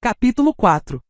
Capítulo 4.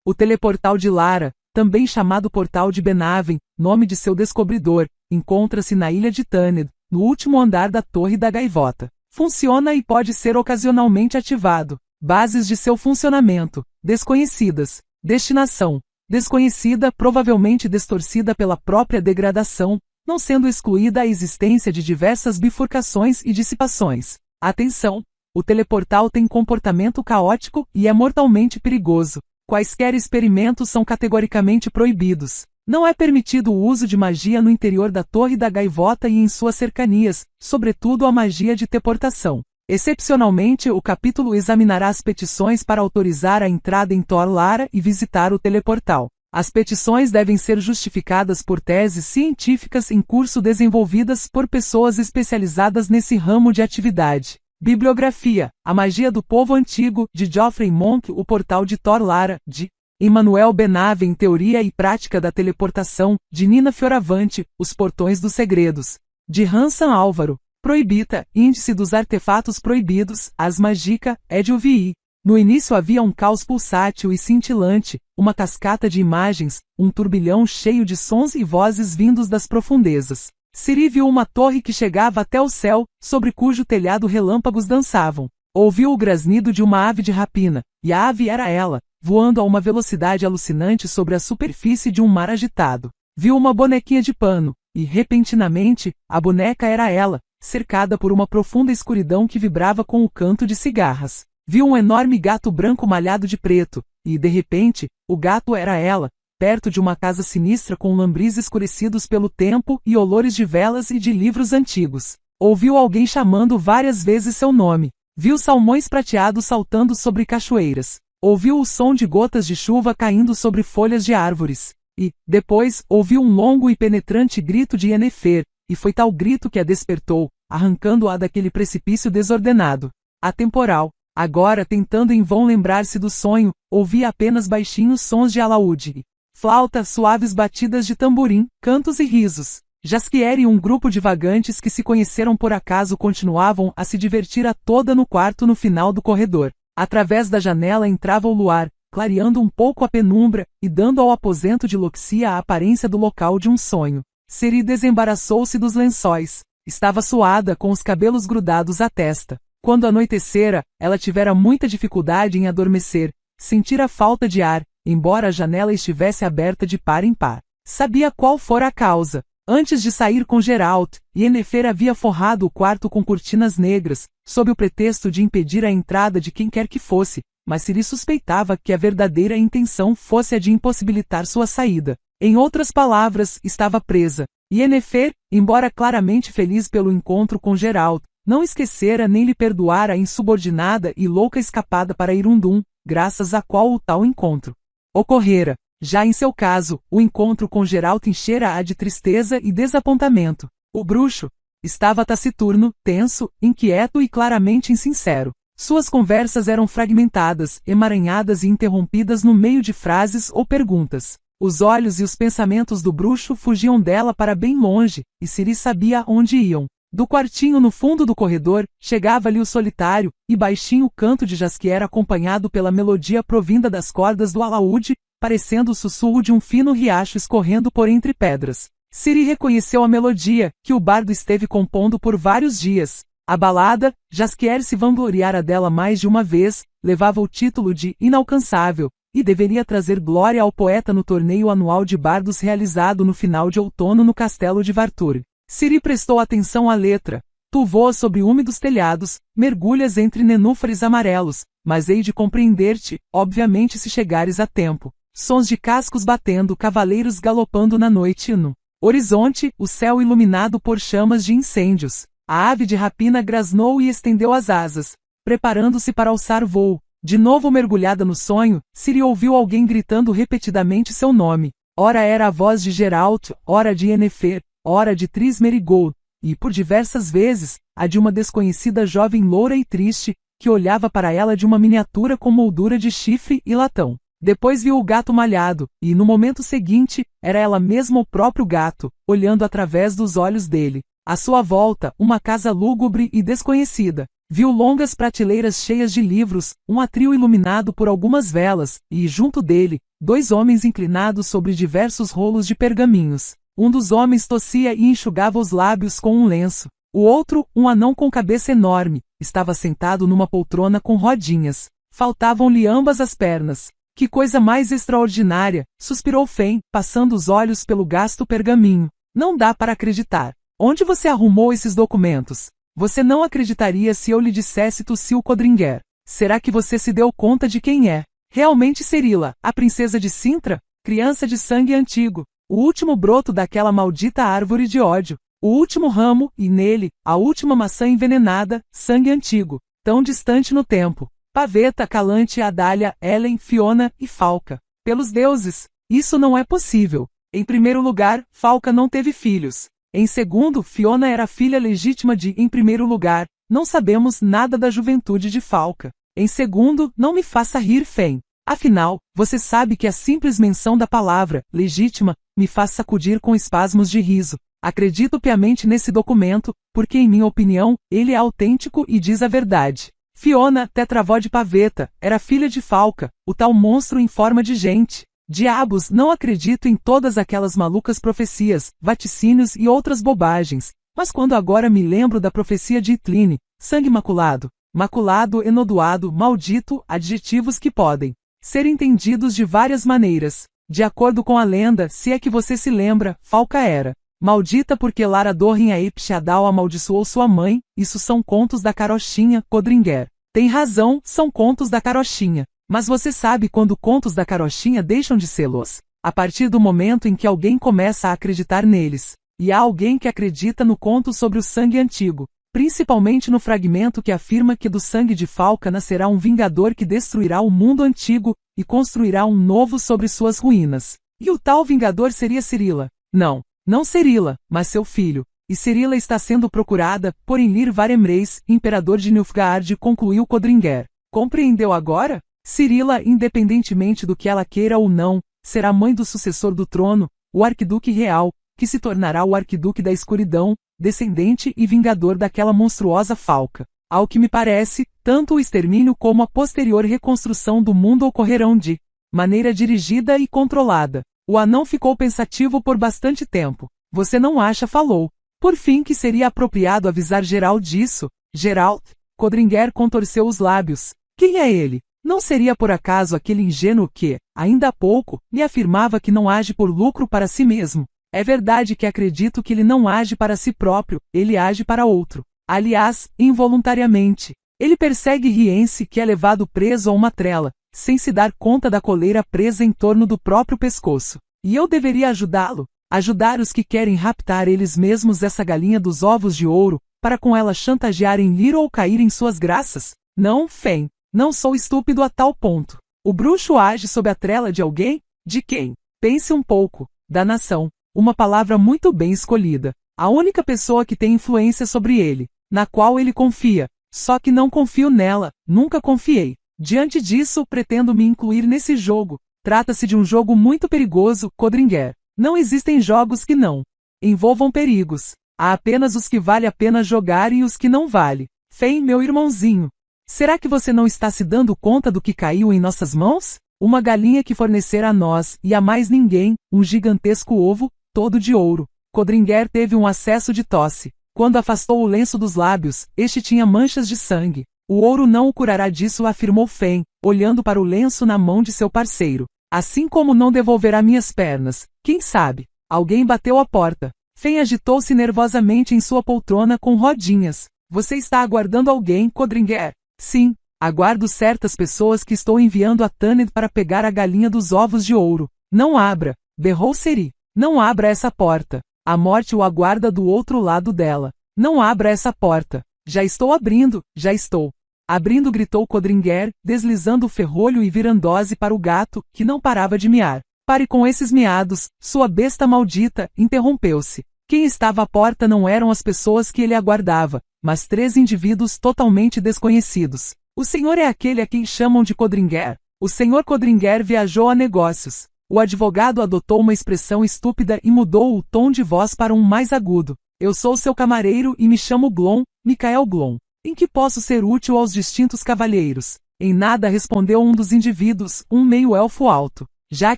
O teleportal de Lara, também chamado Portal de Benaven, nome de seu descobridor, encontra-se na ilha de Taned, no último andar da Torre da Gaivota. Funciona e pode ser ocasionalmente ativado. Bases de seu funcionamento: desconhecidas. Destinação: desconhecida, provavelmente distorcida pela própria degradação, não sendo excluída a existência de diversas bifurcações e dissipações. Atenção! O teleportal tem comportamento caótico e é mortalmente perigoso. Quaisquer experimentos são categoricamente proibidos. Não é permitido o uso de magia no interior da Torre da Gaivota e em suas cercanias, sobretudo a magia de teleportação. Excepcionalmente, o capítulo examinará as petições para autorizar a entrada em Tor Lara e visitar o teleportal. As petições devem ser justificadas por teses científicas em curso desenvolvidas por pessoas especializadas nesse ramo de atividade. Bibliografia: A Magia do Povo Antigo, de Geoffrey Monk, O Portal de Tor Lara, de Emmanuel Benaven, Teoria e Prática da Teleportação, de Nina Fioravante, Os Portões dos Segredos, de Hansan Álvaro, Proibita, Índice dos Artefatos Proibidos, Ars Magica, Ed UVI. No início havia um caos pulsátil e cintilante, uma cascata de imagens, um turbilhão cheio de sons e vozes vindos das profundezas. Ciri viu uma torre que chegava até o céu, sobre cujo telhado relâmpagos dançavam. Ouviu o grasnido de uma ave de rapina, e a ave era ela, voando a uma velocidade alucinante sobre a superfície de um mar agitado. Viu uma bonequinha de pano, e, repentinamente, a boneca era ela, cercada por uma profunda escuridão que vibrava com o canto de cigarras. Viu um enorme gato branco malhado de preto, e, de repente, o gato era ela, perto de uma casa sinistra com lambris escurecidos pelo tempo e olores de velas e de livros antigos. Ouviu alguém chamando várias vezes seu nome. Viu salmões prateados saltando sobre cachoeiras. Ouviu o som de gotas de chuva caindo sobre folhas de árvores. E, depois, ouviu um longo e penetrante grito de Yennefer, e foi tal grito que a despertou, arrancando-a daquele precipício desordenado. Atemporal. Agora, tentando em vão lembrar-se do sonho, ouvia apenas baixinhos sons de alaúde. Flauta, suaves batidas de tamborim, cantos e risos. Jaskier e um grupo de vagantes que se conheceram por acaso continuavam a se divertir a toda no quarto no final do corredor. Através da janela entrava o luar, clareando um pouco a penumbra e dando ao aposento de Loxia a aparência do local de um sonho. Ciri desembaraçou-se dos lençóis. Estava suada, com os cabelos grudados à testa. Quando anoitecera, ela tivera muita dificuldade em adormecer, sentira falta de ar, embora a janela estivesse aberta de par em par. Sabia qual fora a causa. Antes de sair com Geralt, Yennefer havia forrado o quarto com cortinas negras, sob o pretexto de impedir a entrada de quem quer que fosse, mas Ciri suspeitava que a verdadeira intenção fosse a de impossibilitar sua saída. Em outras palavras, estava presa. Yennefer, embora claramente feliz pelo encontro com Geralt, não esquecera nem lhe perdoara a insubordinada e louca escapada para Irundum, graças à qual o tal encontro ocorrera. Já em seu caso, o encontro com Geralt enchera-a de tristeza e desapontamento. O bruxo estava taciturno, tenso, inquieto e claramente insincero. Suas conversas eram fragmentadas, emaranhadas e interrompidas no meio de frases ou perguntas. Os olhos e os pensamentos do bruxo fugiam dela para bem longe, e Ciri sabia onde iam. Do quartinho no fundo do corredor, chegava-lhe o solitário e baixinho canto de Jaskier acompanhado pela melodia provinda das cordas do alaúde, parecendo o sussurro de um fino riacho escorrendo por entre pedras. Ciri reconheceu a melodia, que o bardo esteve compondo por vários dias. A balada, Jaskier se vangloriara dela mais de uma vez, levava o título de inalcançável, e deveria trazer glória ao poeta no torneio anual de bardos realizado no final de outono no castelo de Vartur. Ciri prestou atenção à letra. Tu voas sobre úmidos telhados, mergulhas entre nenúfares amarelos, mas hei de compreender-te, obviamente se chegares a tempo. Sons de cascos batendo, cavaleiros galopando na noite no horizonte, o céu iluminado por chamas de incêndios. A ave de rapina grasnou e estendeu as asas, preparando-se para alçar voo. De novo mergulhada no sonho, Ciri ouviu alguém gritando repetidamente seu nome. Ora era a voz de Geralt, ora de Yennefer, ora de Triss Merigold, e, por diversas vezes, a de uma desconhecida jovem loura e triste, que olhava para ela de uma miniatura com moldura de chifre e latão. Depois viu o gato malhado, e, no momento seguinte, era ela mesma o próprio gato, olhando através dos olhos dele. À sua volta, uma casa lúgubre e desconhecida. Viu longas prateleiras cheias de livros, um atril iluminado por algumas velas, e, junto dele, 2 homens inclinados sobre diversos rolos de pergaminhos. Um dos homens tossia e enxugava os lábios com um lenço. O outro, um anão com cabeça enorme, estava sentado numa poltrona com rodinhas. Faltavam-lhe ambas as pernas. Que coisa mais extraordinária, suspirou Fen, passando os olhos pelo gasto pergaminho. Não dá para acreditar. Onde você arrumou esses documentos? Você não acreditaria se eu lhe dissesse, tossiu Codringer. Será que você se deu conta de quem é? Realmente Cirila, a princesa de Cintra? Criança de sangue antigo. O último broto daquela maldita árvore de ódio. O último ramo, e nele, a última maçã envenenada, sangue antigo. Tão distante no tempo. Paveta, Calante, Adália, Ellen, Fiona e Falca. Pelos deuses, isso não é possível. Em primeiro lugar, Falca não teve filhos. Em segundo, Fiona era filha legítima de, em primeiro lugar, não sabemos nada da juventude de Falca. Em segundo, não me faça rir, Fen. Afinal, você sabe que a simples menção da palavra, legítima, me faz sacudir com espasmos de riso. Acredito piamente nesse documento, porque em minha opinião, ele é autêntico e diz a verdade. Fiona, tetravó de Paveta, era filha de Falca, o tal monstro em forma de gente. Diabos, não acredito em todas aquelas malucas profecias, vaticínios e outras bobagens, mas quando agora me lembro da profecia de Itline, sangue maculado, maculado, enodoado, maldito, adjetivos que podem ser entendidos de várias maneiras. De acordo com a lenda, se é que você se lembra, Falca era maldita porque Lara Dorrin a Epshadal amaldiçoou sua mãe, isso são contos da carochinha, Codringer. Tem razão, são contos da carochinha. Mas você sabe quando contos da carochinha deixam de sê-los? A partir do momento em que alguém começa a acreditar neles. E há alguém que acredita no conto sobre o sangue antigo, principalmente no fragmento que afirma que do sangue de Falca nascerá um vingador que destruirá o mundo antigo e construirá um novo sobre suas ruínas. E o tal vingador seria Cirila. Não Cirila, mas seu filho. E Cirila está sendo procurada por Enlir Varemreis, imperador de Nilfgaard, concluiu Codringer. Compreendeu agora? Cirila, independentemente do que ela queira ou não, será mãe do sucessor do trono, o arquiduque real, que se tornará o arquiduque da escuridão, descendente e vingador daquela monstruosa Falca. Ao que me parece, tanto o extermínio como a posterior reconstrução do mundo ocorrerão de maneira dirigida e controlada. O anão ficou pensativo por bastante tempo. Você não acha, falou. Por fim, que seria apropriado avisar Geralt disso? Geralt? Codringer contorceu os lábios. Quem é ele? Não seria por acaso aquele ingênuo que, ainda há pouco, lhe afirmava que não age por lucro para si mesmo? É verdade que acredito que ele não age para si próprio, ele age para outro. Aliás, involuntariamente. Ele persegue Riense que é levado preso a uma trela, sem se dar conta da coleira presa em torno do próprio pescoço. E eu deveria ajudá-lo? Ajudar os que querem raptar eles mesmos essa galinha dos ovos de ouro, para com ela chantagearem Lir ou cair em suas graças? Não, Fen. Não sou estúpido a tal ponto. O bruxo age sob a trela de alguém? De quem? Pense um pouco. Da nação. Uma palavra muito bem escolhida. A única pessoa que tem influência sobre ele, na qual ele confia. Só que não confio nela, nunca confiei. Diante disso, pretendo me incluir nesse jogo. Trata-se de um jogo muito perigoso, Codringer. Não existem jogos que não envolvam perigos. Há apenas os que vale a pena jogar e os que não vale. Fen, meu irmãozinho. Será que você não está se dando conta do que caiu em nossas mãos? Uma galinha que fornecera a nós, e a mais ninguém, um gigantesco ovo, todo de ouro. Codringer teve um acesso de tosse. Quando afastou o lenço dos lábios, este tinha manchas de sangue. O ouro não o curará disso, afirmou Fen, olhando para o lenço na mão de seu parceiro. Assim como não devolverá minhas pernas. Quem sabe? Alguém bateu à porta. Fen agitou-se nervosamente em sua poltrona com rodinhas. Você está aguardando alguém, Codringer? Sim, aguardo certas pessoas que estou enviando a Taned para pegar a galinha dos ovos de ouro. Não abra, berrou Ciri. Não abra essa porta. A morte o aguarda do outro lado dela. Não abra essa porta. Já estou abrindo, já estou. Abrindo, gritou Codringer, deslizando o ferrolho e virandose para o gato, que não parava de miar. Pare com esses miados, sua besta maldita, interrompeu-se. Quem estava à porta não eram as pessoas que ele aguardava, mas 3 indivíduos totalmente desconhecidos. O senhor é aquele a quem chamam de Codringer. O senhor Codringer viajou a negócios. O advogado adotou uma expressão estúpida e mudou o tom de voz para um mais agudo. Eu sou seu camareiro e me chamo Glon, Michael Glon. Em que posso ser útil aos distintos cavalheiros? Em nada, respondeu um dos indivíduos, um meio-elfo alto. Já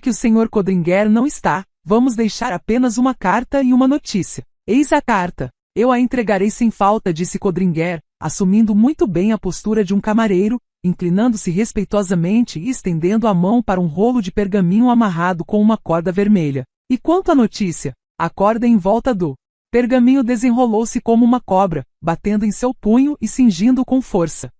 que o Sr. Codringer não está, vamos deixar apenas uma carta e uma notícia. Eis a carta. Eu a entregarei sem falta, disse Codringer, assumindo muito bem a postura de um camareiro, inclinando-se respeitosamente e estendendo a mão para um rolo de pergaminho amarrado com uma corda vermelha. E quanto à notícia? A corda em volta do pergaminho desenrolou-se como uma cobra, batendo em seu punho e cingindo com força.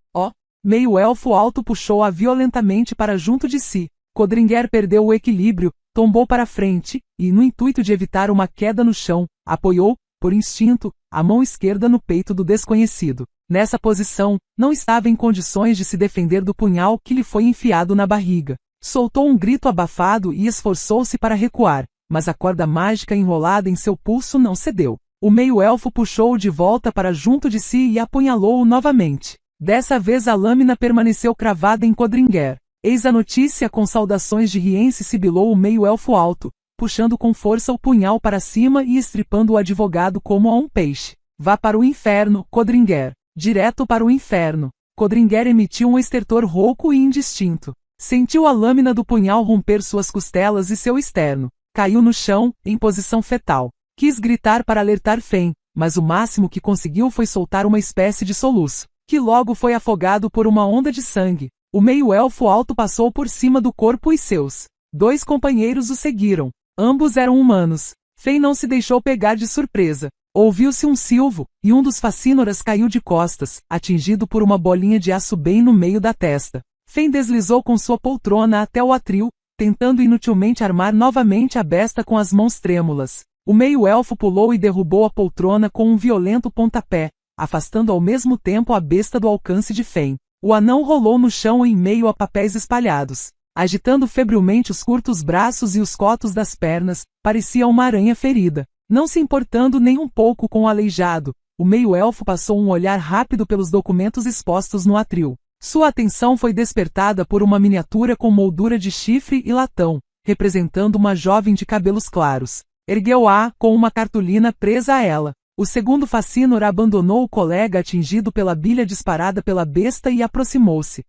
Meio-elfo alto puxou-a violentamente para junto de si. Codringer perdeu o equilíbrio, tombou para frente, e, no intuito de evitar uma queda no chão, apoiou, por instinto, a mão esquerda no peito do desconhecido. Nessa posição, não estava em condições de se defender do punhal que lhe foi enfiado na barriga. Soltou um grito abafado e esforçou-se para recuar, mas a corda mágica enrolada em seu pulso não cedeu. O meio-elfo puxou-o de volta para junto de si e apunhalou-o novamente. Dessa vez a lâmina permaneceu cravada em Codringer. Eis a notícia, com saudações de Riense, sibilou o meio-elfo alto, puxando com força o punhal para cima e estripando o advogado como a um peixe. Vá para o inferno, Codringer. Direto para o inferno. Codringer emitiu um estertor rouco e indistinto. Sentiu a lâmina do punhal romper suas costelas e seu externo. Caiu no chão, em posição fetal. Quis gritar para alertar Fen, mas o máximo que conseguiu foi soltar uma espécie de soluço, que logo foi afogado por uma onda de sangue. O meio-elfo alto passou por cima do corpo e seus 2 companheiros o seguiram. Ambos eram humanos. Fen não se deixou pegar de surpresa. Ouviu-se um silvo, e um dos facínoras caiu de costas, atingido por uma bolinha de aço bem no meio da testa. Fen deslizou com sua poltrona até o atril, tentando inutilmente armar novamente a besta com as mãos trêmulas. O meio-elfo pulou e derrubou a poltrona com um violento pontapé, afastando ao mesmo tempo a besta do alcance de Fen. O anão rolou no chão em meio a papéis espalhados. Agitando febrilmente os curtos braços e os cotos das pernas, parecia uma aranha ferida. Não se importando nem um pouco com o aleijado, o meio-elfo passou um olhar rápido pelos documentos expostos no atril. Sua atenção foi despertada por uma miniatura com moldura de chifre e latão, representando uma jovem de cabelos claros. Ergueu-a, com uma cartolina presa a ela. O segundo facínora abandonou o colega atingido pela bilha disparada pela besta e aproximou-se.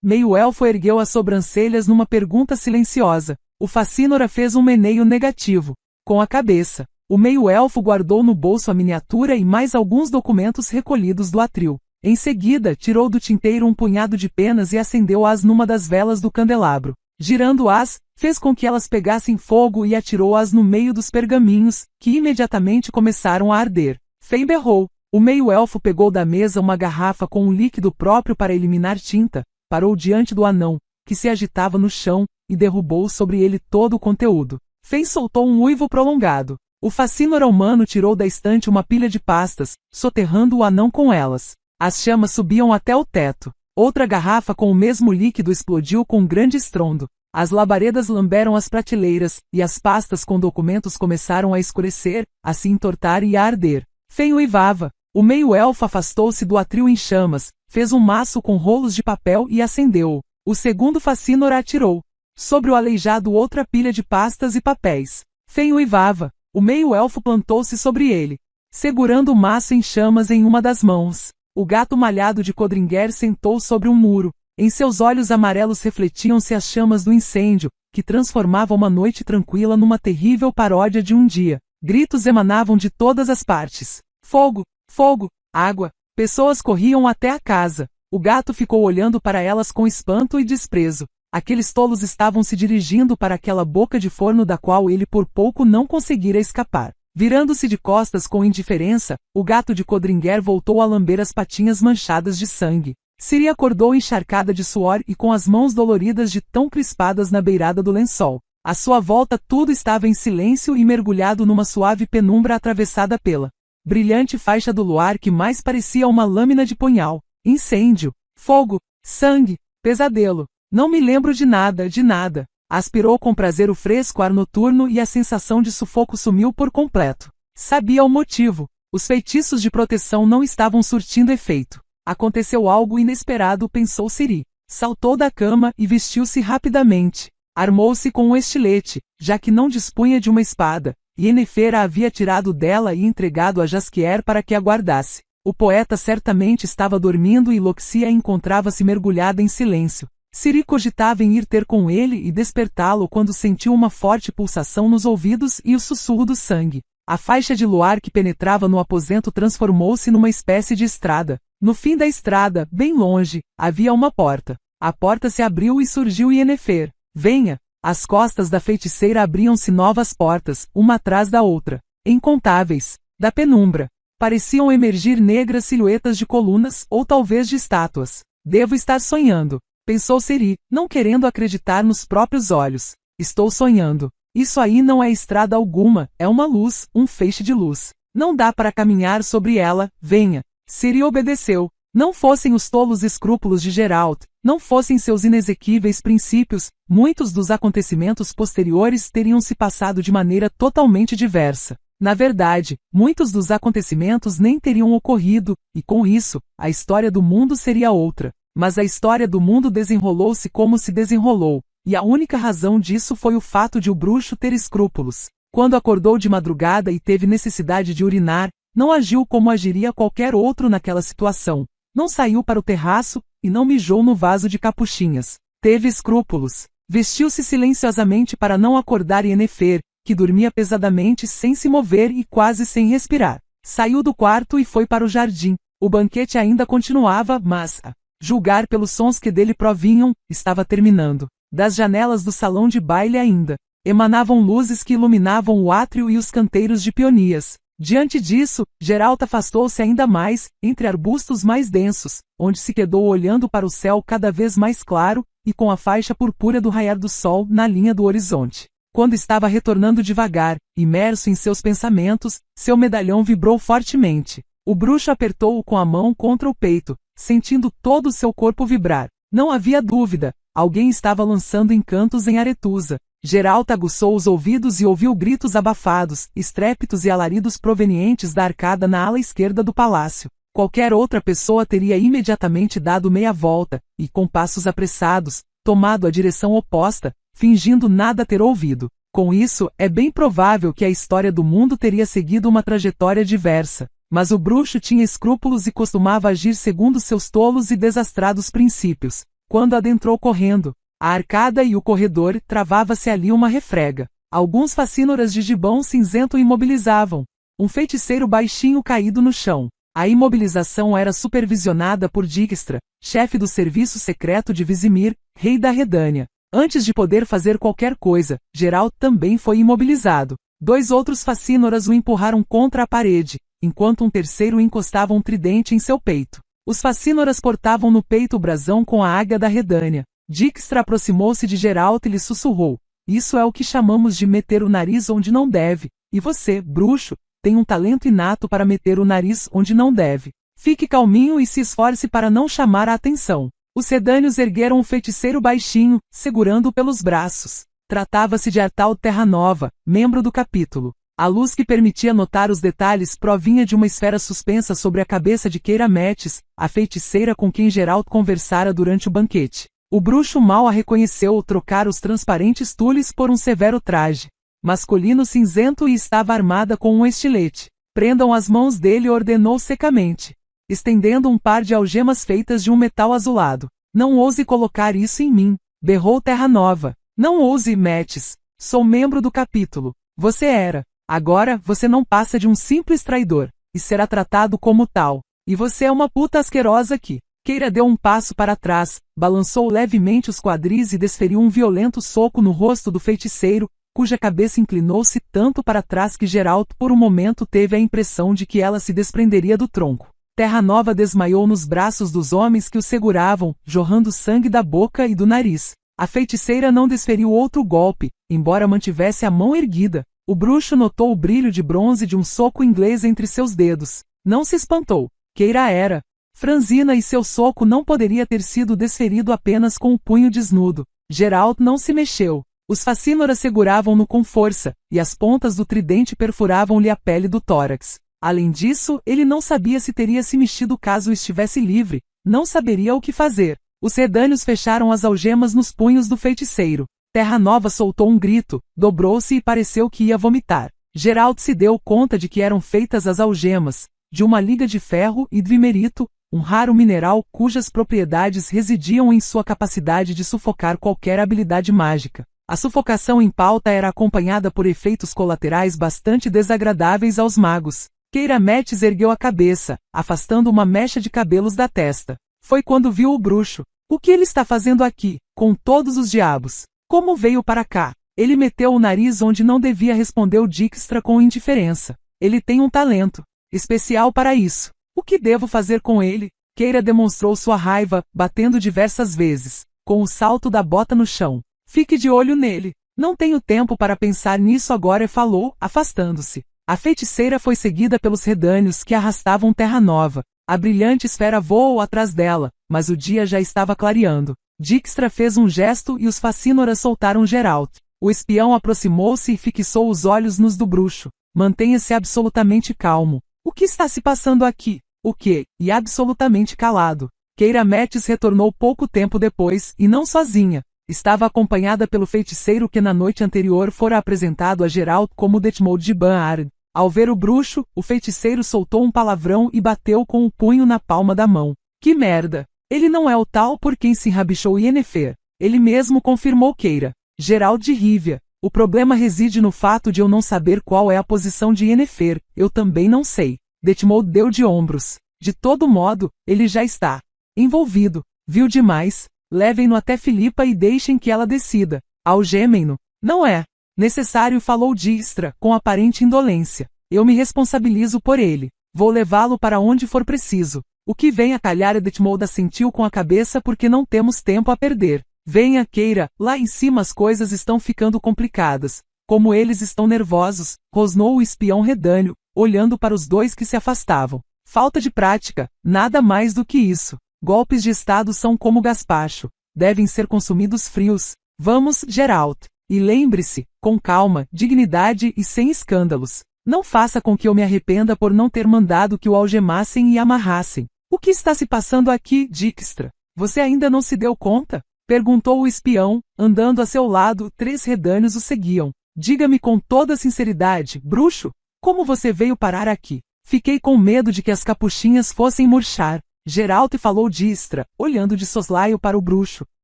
Meio-elfo ergueu as sobrancelhas numa pergunta silenciosa. O facínora fez um meneio negativo, com a cabeça. O meio-elfo guardou no bolso a miniatura e mais alguns documentos recolhidos do atril. Em seguida, tirou do tinteiro um punhado de penas e acendeu-as numa das velas do candelabro. Girando-as, fez com que elas pegassem fogo e atirou-as no meio dos pergaminhos, que imediatamente começaram a arder. Fen berrou. O meio-elfo pegou da mesa uma garrafa com um líquido próprio para eliminar tinta, parou diante do anão, que se agitava no chão, e derrubou sobre ele todo o conteúdo. Fen soltou um uivo prolongado. O facínora humano tirou da estante uma pilha de pastas, soterrando o anão com elas. As chamas subiam até o teto. Outra garrafa com o mesmo líquido explodiu com um grande estrondo. As labaredas lamberam as prateleiras, e as pastas com documentos começaram a escurecer, a se entortar e a arder. Fen uivava. O meio-elfo afastou-se do atril em chamas, fez um maço com rolos de papel e acendeu-o. O segundo facínora atirou. Sobre o aleijado outra pilha de pastas e papéis. Fen uivava. O meio-elfo plantou-se sobre ele, segurando o maço em chamas em uma das mãos. O gato malhado de Codringer sentou sobre um muro. Em seus olhos amarelos refletiam-se as chamas do incêndio, que transformava uma noite tranquila numa terrível paródia de um dia. Gritos emanavam de todas as partes. Fogo! Fogo! Água! Pessoas corriam até a casa. O gato ficou olhando para elas com espanto e desprezo. Aqueles tolos estavam se dirigindo para aquela boca de forno da qual ele por pouco não conseguira escapar. Virando-se de costas com indiferença, o gato de Codringer voltou a lamber as patinhas manchadas de sangue. Ciri acordou encharcada de suor e com as mãos doloridas de tão crispadas na beirada do lençol. À sua volta tudo estava em silêncio e mergulhado numa suave penumbra atravessada pela brilhante faixa do luar que mais parecia uma lâmina de punhal. Incêndio, fogo, sangue, pesadelo. Não me lembro de nada, de nada. Aspirou com prazer o fresco ar noturno e a sensação de sufoco sumiu por completo. Sabia o motivo. Os feitiços de proteção não estavam surtindo efeito. Aconteceu algo inesperado, pensou Ciri. Saltou da cama e vestiu-se rapidamente. Armou-se com um estilete, já que não dispunha de uma espada. Yennefer a havia tirado dela e entregado a Jaskier para que a guardasse. O poeta certamente estava dormindo e Loxia encontrava-se mergulhada em silêncio. Ciri cogitava em ir ter com ele e despertá-lo quando sentiu uma forte pulsação nos ouvidos e o sussurro do sangue. A faixa de luar que penetrava no aposento transformou-se numa espécie de estrada. No fim da estrada, bem longe, havia uma porta. A porta se abriu e surgiu Yennefer. Venha! As costas da feiticeira abriam-se novas portas, uma atrás da outra. Incontáveis. Da penumbra. Pareciam emergir negras silhuetas de colunas, ou talvez de estátuas. Devo estar sonhando, pensou Ciri, não querendo acreditar nos próprios olhos. Estou sonhando. Isso aí não é estrada alguma, é uma luz, um feixe de luz. Não dá para caminhar sobre ela, venha. Ciri obedeceu. Não fossem os tolos escrúpulos de Geralt, não fossem seus inexequíveis princípios, muitos dos acontecimentos posteriores teriam se passado de maneira totalmente diversa. Na verdade, muitos dos acontecimentos nem teriam ocorrido, e com isso, a história do mundo seria outra. Mas a história do mundo desenrolou-se como se desenrolou, e a única razão disso foi o fato de o bruxo ter escrúpulos. Quando acordou de madrugada e teve necessidade de urinar, não agiu como agiria qualquer outro naquela situação. Não saiu para o terraço, e não mijou no vaso de capuchinhas. Teve escrúpulos. Vestiu-se silenciosamente para não acordar Yennefer, que dormia pesadamente sem se mover e quase sem respirar. Saiu do quarto e foi para o jardim. O banquete ainda continuava, mas, a julgar pelos sons que dele provinham, estava terminando. Das janelas do salão de baile ainda emanavam luzes que iluminavam o átrio e os canteiros de peonias. Diante disso, Geralt afastou-se ainda mais, entre arbustos mais densos, onde se quedou olhando para o céu cada vez mais claro, e com a faixa purpúrea do raiar do sol na linha do horizonte. Quando estava retornando devagar, imerso em seus pensamentos, seu medalhão vibrou fortemente. O bruxo apertou-o com a mão contra o peito, sentindo todo o seu corpo vibrar. Não havia dúvida, alguém estava lançando encantos em Aretusa. Geralt aguçou os ouvidos e ouviu gritos abafados, estrépitos e alaridos provenientes da arcada na ala esquerda do palácio. Qualquer outra pessoa teria imediatamente dado meia volta, e com passos apressados, tomado a direção oposta, fingindo nada ter ouvido. Com isso, é bem provável que a história do mundo teria seguido uma trajetória diversa. Mas o bruxo tinha escrúpulos e costumava agir segundo seus tolos e desastrados princípios. Quando adentrou correndo, a arcada e o corredor, travava-se ali uma refrega. Alguns facínoras de gibão cinzento imobilizavam um feiticeiro baixinho caído no chão. A imobilização era supervisionada por Dijkstra, chefe do serviço secreto de Vizimir, rei da Redânia. Antes de poder fazer qualquer coisa, Geralt também foi imobilizado. 2 outros facínoras o empurraram contra a parede, enquanto um terceiro encostava um tridente em seu peito. Os facínoras portavam no peito o brasão com a águia da Redânia. Dijkstra aproximou-se de Geralt e lhe sussurrou: "Isso é o que chamamos de meter o nariz onde não deve, e você, bruxo, tem um talento inato para meter o nariz onde não deve. Fique calminho e se esforce para não chamar a atenção." Os redânios ergueram o feiticeiro baixinho, segurando-o pelos braços. Tratava-se de Artaud Terranova, membro do capítulo. A luz que permitia notar os detalhes provinha de uma esfera suspensa sobre a cabeça de Keira Metis, a feiticeira com quem Geralt conversara durante o banquete. O bruxo mal a reconheceu ao trocar os transparentes tules por um severo traje masculino cinzento e estava armada com um estilete. "Prendam as mãos dele", ordenou secamente, estendendo um par de algemas feitas de um metal azulado. "Não ouse colocar isso em mim", berrou Terranova. "Não ouse, Metis. Sou membro do capítulo. Você era. Agora, você não passa de um simples traidor, e será tratado como tal. E você é uma puta asquerosa que..." Keira deu um passo para trás, balançou levemente os quadris e desferiu um violento soco no rosto do feiticeiro, cuja cabeça inclinou-se tanto para trás que Geralt por um momento teve a impressão de que ela se desprenderia do tronco. Terranova desmaiou nos braços dos homens que o seguravam, jorrando sangue da boca e do nariz. A feiticeira não desferiu outro golpe, embora mantivesse a mão erguida. O bruxo notou o brilho de bronze de um soco inglês entre seus dedos. Não se espantou. Keira era franzina e seu soco não poderia ter sido desferido apenas com o punho desnudo. Geralt não se mexeu. Os facínoras seguravam-no com força, e as pontas do tridente perfuravam-lhe a pele do tórax. Além disso, ele não sabia se teria se mexido caso estivesse livre, não saberia o que fazer. Os redânios fecharam as algemas nos punhos do feiticeiro. Terranova soltou um grito, dobrou-se e pareceu que ia vomitar. Geralt se deu conta de que eram feitas as algemas, de uma liga de ferro e dwimerito, um raro mineral cujas propriedades residiam em sua capacidade de sufocar qualquer habilidade mágica. A sufocação em pauta era acompanhada por efeitos colaterais bastante desagradáveis aos magos. Keira Metz ergueu a cabeça, afastando uma mecha de cabelos da testa. Foi quando viu o bruxo. O que ele está fazendo aqui, com todos os diabos? Como veio para cá? Ele meteu o nariz onde não devia, respondeu Dijkstra com indiferença. Ele tem um talento especial para isso. O que devo fazer com ele? Keira demonstrou sua raiva, batendo diversas vezes, com o salto da bota no chão. Fique de olho nele. Não tenho tempo para pensar nisso agora, falou, afastando-se. A feiticeira foi seguida pelos redânios que arrastavam terra nova. A brilhante esfera voou atrás dela, mas o dia já estava clareando. Dijkstra fez um gesto e os facínoras soltaram Geralt. O espião aproximou-se e fixou os olhos nos do bruxo. Mantenha-se absolutamente calmo. O que está se passando aqui? O quê? E absolutamente calado. Keira Metz retornou pouco tempo depois, e não sozinha. Estava acompanhada pelo feiticeiro que na noite anterior fora apresentado a Geralt como Detmold de Ban-Ard. Ao ver o bruxo, o feiticeiro soltou um palavrão e bateu com o punho na palma da mão. Que merda! Ele não é o tal por quem se enrabixou Yennefer. Ele mesmo, confirmou Keira. Geralt de Rivia. O problema reside no fato de eu não saber qual é a posição de Yennefer. Eu também não sei. Detmold deu de ombros. De todo modo, ele já está envolvido. Viu demais. Levem-no até Filipa e deixem que ela decida. Algemem-no. Não é necessário, falou Dijkstra, com aparente indolência. Eu me responsabilizo por ele. Vou levá-lo para onde for preciso. O que vem a calhar, Detmold assentiu com a cabeça, porque não temos tempo a perder. Venha, Keira, lá em cima as coisas estão ficando complicadas. Como eles estão nervosos, rosnou o espião redânio, olhando para os dois que se afastavam. Falta de prática, nada mais do que isso. Golpes de estado são como gazpacho. Devem ser consumidos frios. Vamos, Geralt. E lembre-se, com calma, dignidade e sem escândalos. Não faça com que eu me arrependa por não ter mandado que o algemassem e amarrassem. O que está se passando aqui, Dijkstra? Você ainda não se deu conta? Perguntou o espião, andando a seu lado. 3 redânios o seguiam. Diga-me com toda sinceridade, bruxo, como você veio parar aqui? Fiquei com medo de que as capuchinhas fossem murchar. Geralt, falou Dijkstra, olhando de soslaio para o bruxo.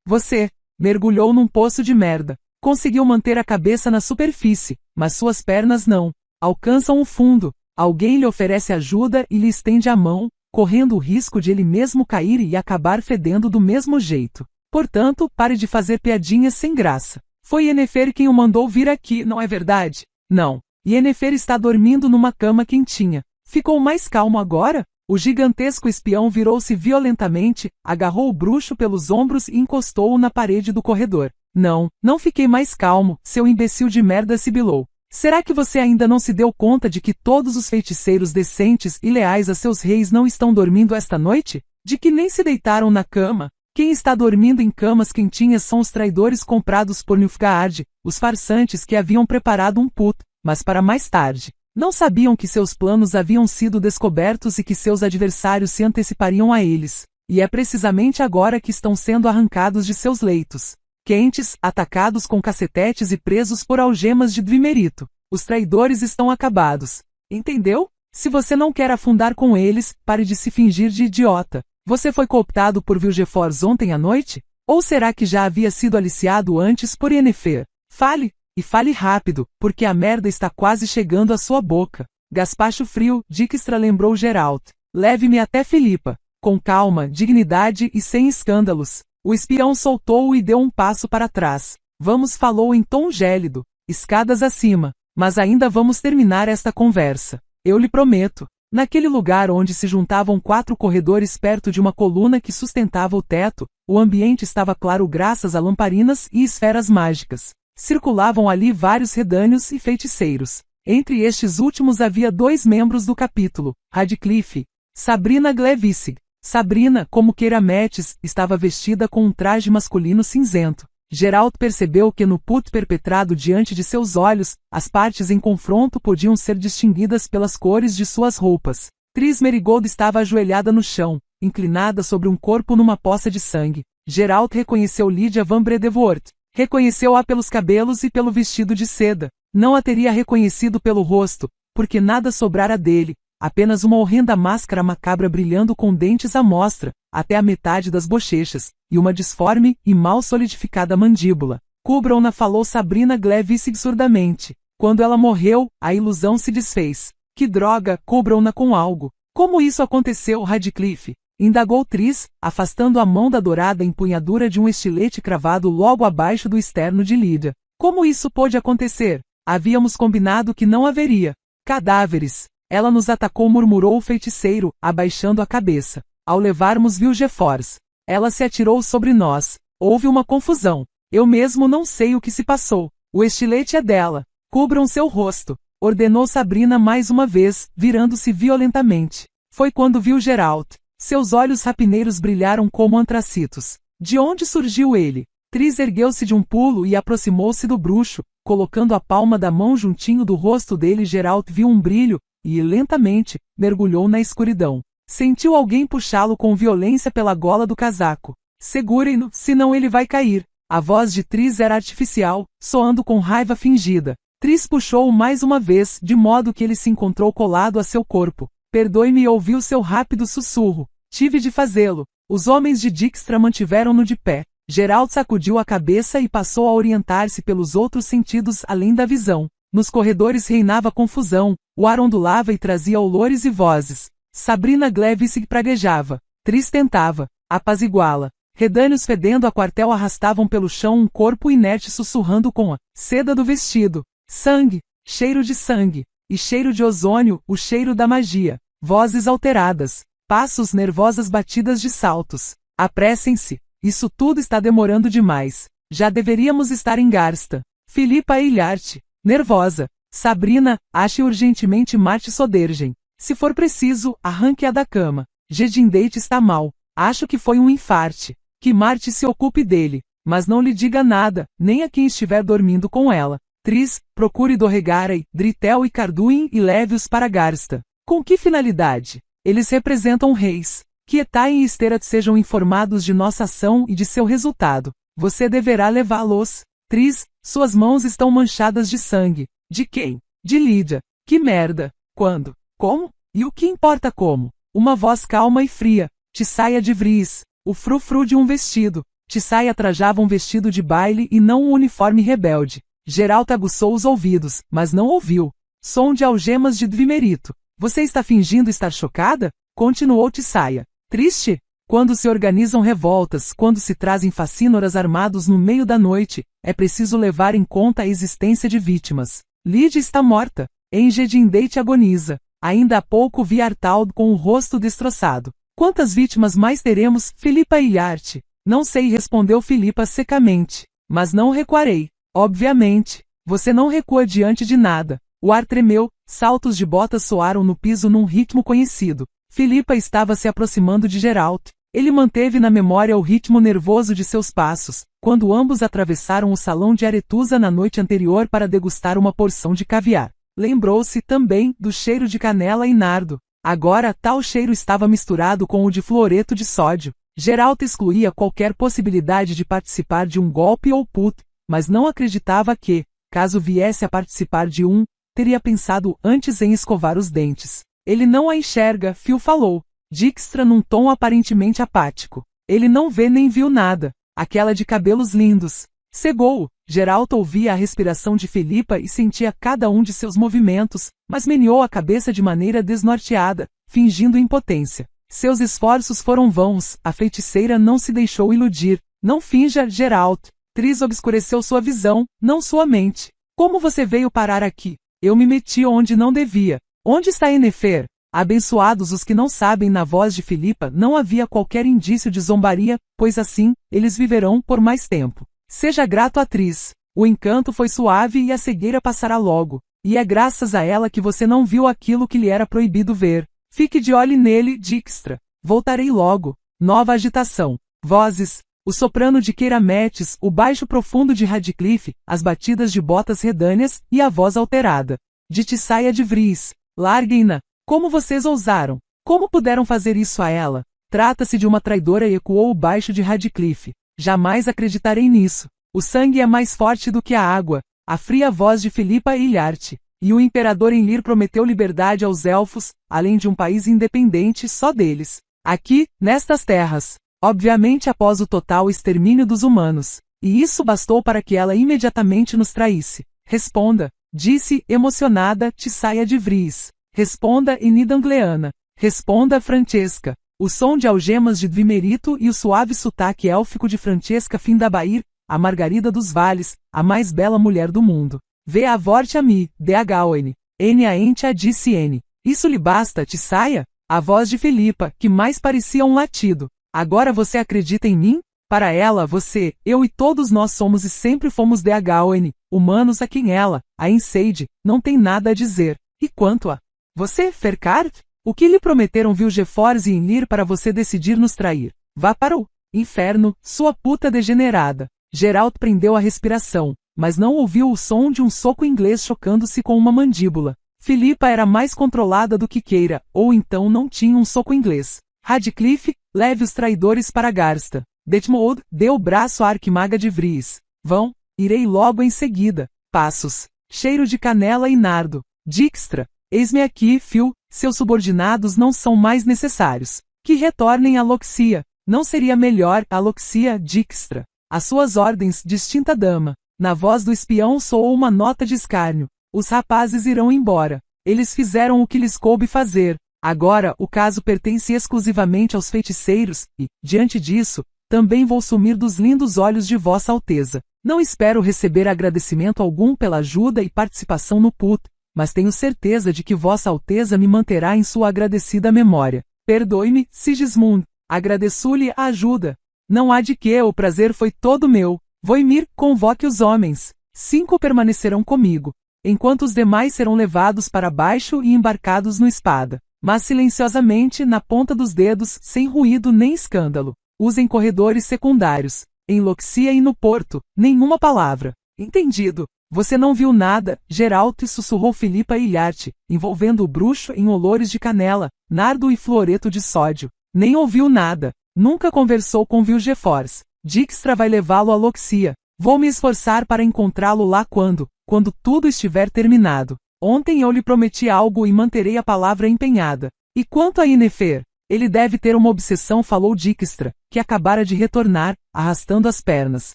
Você mergulhou num poço de merda. Conseguiu manter a cabeça na superfície, mas suas pernas não alcançam o fundo. Alguém lhe oferece ajuda e lhe estende a mão, correndo o risco de ele mesmo cair e acabar fedendo do mesmo jeito. Portanto, pare de fazer piadinhas sem graça. Foi Yennefer quem o mandou vir aqui, não é verdade? Não. Yennefer está dormindo numa cama quentinha. Ficou mais calmo agora? O gigantesco espião virou-se violentamente, agarrou o bruxo pelos ombros e encostou-o na parede do corredor. Não fiquei mais calmo, seu imbecil de merda, sibilou. Será que você ainda não se deu conta de que todos os feiticeiros decentes e leais a seus reis não estão dormindo esta noite? De que nem se deitaram na cama? Quem está dormindo em camas quentinhas são os traidores comprados por Nilfgaard, os farsantes que haviam preparado um puto, mas para mais tarde. Não sabiam que seus planos haviam sido descobertos e que seus adversários se antecipariam a eles. E é precisamente agora que estão sendo arrancados de seus leitos quentes, atacados com cacetetes e presos por algemas de dwimerito. Os traidores estão acabados. Entendeu? Se você não quer afundar com eles, pare de se fingir de idiota. Você foi cooptado por Vilgefortz ontem à noite? Ou será que já havia sido aliciado antes por Yennefer? Fale, e fale rápido, porque a merda está quase chegando à sua boca. Gaspacho frio, Dijkstra, lembrou Geralt. Leve-me até Filipa. Com calma, dignidade e sem escândalos. O espião soltou-o e deu um passo para trás. Vamos, falou em tom gélido. Escadas acima. Mas ainda vamos terminar esta conversa. Eu lhe prometo. Naquele lugar onde se juntavam 4 corredores perto de uma coluna que sustentava o teto, o ambiente estava claro graças a lamparinas e esferas mágicas. Circulavam ali vários redânios e feiticeiros. Entre estes últimos havia 2 membros do capítulo, Radcliffe, Sabrina Glevissig. Sabrina, como Keira Metz, estava vestida com um traje masculino cinzento. Geralt percebeu que no puto perpetrado diante de seus olhos, as partes em confronto podiam ser distinguidas pelas cores de suas roupas. Tris Merigold estava ajoelhada no chão, inclinada sobre um corpo numa poça de sangue. Geralt reconheceu Lydia van Bredevoort. Reconheceu-a pelos cabelos e pelo vestido de seda. Não a teria reconhecido pelo rosto, porque nada sobrara dele, apenas uma horrenda máscara macabra brilhando com dentes à mostra, até a metade das bochechas, e uma disforme e mal solidificada mandíbula. Cubram-na, falou Sabrina Glevisig surdamente. Quando ela morreu, a ilusão se desfez. Que droga, cubram-na com algo. Como isso aconteceu, Radcliffe? Indagou Tris, afastando a mão da dourada empunhadura de um estilete cravado logo abaixo do externo de Lydia. Como isso pôde acontecer? Havíamos combinado que não haveria. Cadáveres. Ela nos atacou, murmurou o feiticeiro, abaixando a cabeça. Ao levarmos Vilgefortz, ela se atirou sobre nós. Houve uma confusão. Eu mesmo não sei o que se passou. O estilete é dela. Cubram seu rosto, ordenou Sabrina mais uma vez, virando-se violentamente. Foi quando viu Geralt. Seus olhos rapineiros brilharam como antracitos. De onde surgiu ele? Tris ergueu-se de um pulo e aproximou-se do bruxo, colocando a palma da mão juntinho do rosto dele. Geralt viu um brilho, e, lentamente, mergulhou na escuridão. Sentiu alguém puxá-lo com violência pela gola do casaco. Segurem-no, senão ele vai cair. A voz de Tris era artificial, soando com raiva fingida. Tris puxou-o mais uma vez, de modo que ele se encontrou colado a seu corpo. Perdoe-me, ouviu seu rápido sussurro. Tive de fazê-lo. Os homens de Dijkstra mantiveram-no de pé. Geralt sacudiu a cabeça e passou a orientar-se pelos outros sentidos além da visão. Nos corredores reinava confusão, o ar ondulava e trazia olores e vozes. Sabrina Glevisig praguejava. Tris tentava apaziguá-la. Redâneos fedendo a quartel arrastavam pelo chão um corpo inerte sussurrando com a seda do vestido. Sangue, cheiro de sangue, e cheiro de ozônio, o cheiro da magia. Vozes alteradas, passos, nervosas batidas de saltos. Apressem-se, isso tudo está demorando demais. Já deveríamos estar em Garsta. Filipa Eilhart, nervosa. Sabrina, ache urgentemente Marte Sodergen. Se for preciso, arranque-a da cama. Jedindate está mal. Acho que foi um infarte. Que Marte se ocupe dele, mas não lhe diga nada, nem a quem estiver dormindo com ela. Tris, procure Dorregaray, Dritel e Carduin e leve-os para Garsta. Com que finalidade? Eles representam reis. Que Etain e Esterat sejam informados de nossa ação e de seu resultado. Você deverá levá-los. Tris, suas mãos estão manchadas de sangue. De quem? De Lydia. Que merda. Quando? Como? E o que importa como? Uma voz calma e fria. Tissaia de Vries. O frufru de um vestido. Tissaia trajava um vestido de baile e não um uniforme rebelde. Geralt aguçou os ouvidos, mas não ouviu. Som de algemas de Dvimerito. Você está fingindo estar chocada? Continuou Tissaia. Triste? Quando se organizam revoltas, quando se trazem facínoras armados no meio da noite, é preciso levar em conta a existência de vítimas. Lydia está morta. Enjedindate agoniza. Ainda há pouco vi Artaud com o rosto destroçado. Quantas vítimas mais teremos, Filipa Eilhart? Não sei, respondeu Filipa secamente. Mas não recuarei. Obviamente. Você não recua diante de nada. O ar tremeu, saltos de botas soaram no piso num ritmo conhecido. Filipa estava se aproximando de Geralt. Ele manteve na memória o ritmo nervoso de seus passos, quando ambos atravessaram o salão de Aretusa na noite anterior para degustar uma porção de caviar. Lembrou-se também do cheiro de canela e nardo. Agora, tal cheiro estava misturado com o de fluoreto de sódio. Geralt excluía qualquer possibilidade de participar de um golpe ou put, mas não acreditava que, caso viesse a participar de um, teria pensado antes em escovar os dentes. Ele não a enxerga, Phil falou. Dijkstra num tom aparentemente apático. Ele não vê nem viu nada. Aquela de cabelos lindos. Cegou-o. Geralt ouvia a respiração de Filipa e sentia cada um de seus movimentos, mas meneou a cabeça de maneira desnorteada, fingindo impotência. Seus esforços foram vãos, a feiticeira não se deixou iludir. Não finja, Geralt. Tris obscureceu sua visão, não sua mente. Como você veio parar aqui? Eu me meti onde não devia. Onde está Yennefer? Abençoados os que não sabem. Na voz de Filipa não havia qualquer indício de zombaria, pois assim, eles viverão por mais tempo. Seja grato à Tris. O encanto foi suave e a cegueira passará logo. E é graças a ela que você não viu aquilo que lhe era proibido ver. Fique de olho nele, Dijkstra. Voltarei logo. Nova agitação. Vozes. O soprano de Keirametes, o baixo profundo de Radcliffe, as batidas de botas redâneas e a voz alterada. De Tissaia de Vries. Larguem-na. Como vocês ousaram? Como puderam fazer isso a ela? Trata-se de uma traidora, ecoou o baixo de Radcliffe. Jamais acreditarei nisso. O sangue é mais forte do que a água. A fria voz de Filipa Eilhart. E o imperador Enlir prometeu liberdade aos elfos, além de um país independente só deles. Aqui, nestas terras. Obviamente após o total extermínio dos humanos. E isso bastou para que ela imediatamente nos traísse. Responda, disse, emocionada, Tissaia de Vries. Responda, Enidangleana. Responda, Francesca. O som de algemas de Dvimerito e o suave sotaque élfico de Francesca Findabair, a Margarida dos Vales, a mais bela mulher do mundo. Vê a vorte a mi, D-H-O-N. N a ente a disse N. Isso lhe basta, Tissaia? A voz de Felipa, que mais parecia um latido. Agora você acredita em mim? Para ela, você, eu e todos nós somos e sempre fomos DHON, humanos a quem ela, a Enseide, não tem nada a dizer. E quanto a você, Ferkart? O que lhe prometeram Vilgefortz e Enlir para você decidir nos trair? Vá para o inferno, sua puta degenerada. Geralt prendeu a respiração, mas não ouviu o som de um soco inglês chocando-se com uma mandíbula. Filipa era mais controlada do que queira, ou então não tinha um soco inglês. Radcliffe, leve os traidores para Garsta. Detmold, deu o braço à arquimaga de Vries. Vão, irei logo em seguida. Passos. Cheiro de canela e nardo. Dijkstra, eis-me aqui, Phil, seus subordinados não são mais necessários. Que retornem a Loxia. Não seria melhor a Loxia, Dijkstra? As suas ordens, distinta dama. Na voz do espião soou uma nota de escárnio. Os rapazes irão embora. Eles fizeram o que lhes coube fazer. Agora, o caso pertence exclusivamente aos feiticeiros, e, diante disso, também vou sumir dos lindos olhos de Vossa Alteza. Não espero receber agradecimento algum pela ajuda e participação no PUT, mas tenho certeza de que Vossa Alteza me manterá em sua agradecida memória. Perdoe-me, Sigismund. Agradeço-lhe a ajuda. Não há de que, o prazer foi todo meu. Voimir, convoque os homens. 5 permanecerão comigo, enquanto os demais serão levados para baixo e embarcados no espada. Mas silenciosamente, na ponta dos dedos, sem ruído nem escândalo. Usem corredores secundários. Em Loxia e no porto, nenhuma palavra. Entendido. Você não viu nada, Geralt, sussurrou Filipa Ilharte, envolvendo o bruxo em olores de canela, nardo e fluoreto de sódio. Nem ouviu nada. Nunca conversou com Vilgefortz. Dijkstra vai levá-lo a Loxia. Vou me esforçar para encontrá-lo lá quando tudo estiver terminado. Ontem eu lhe prometi algo e manterei a palavra empenhada. E quanto a Yennefer? Ele deve ter uma obsessão, falou Dijkstra, que acabara de retornar, arrastando as pernas.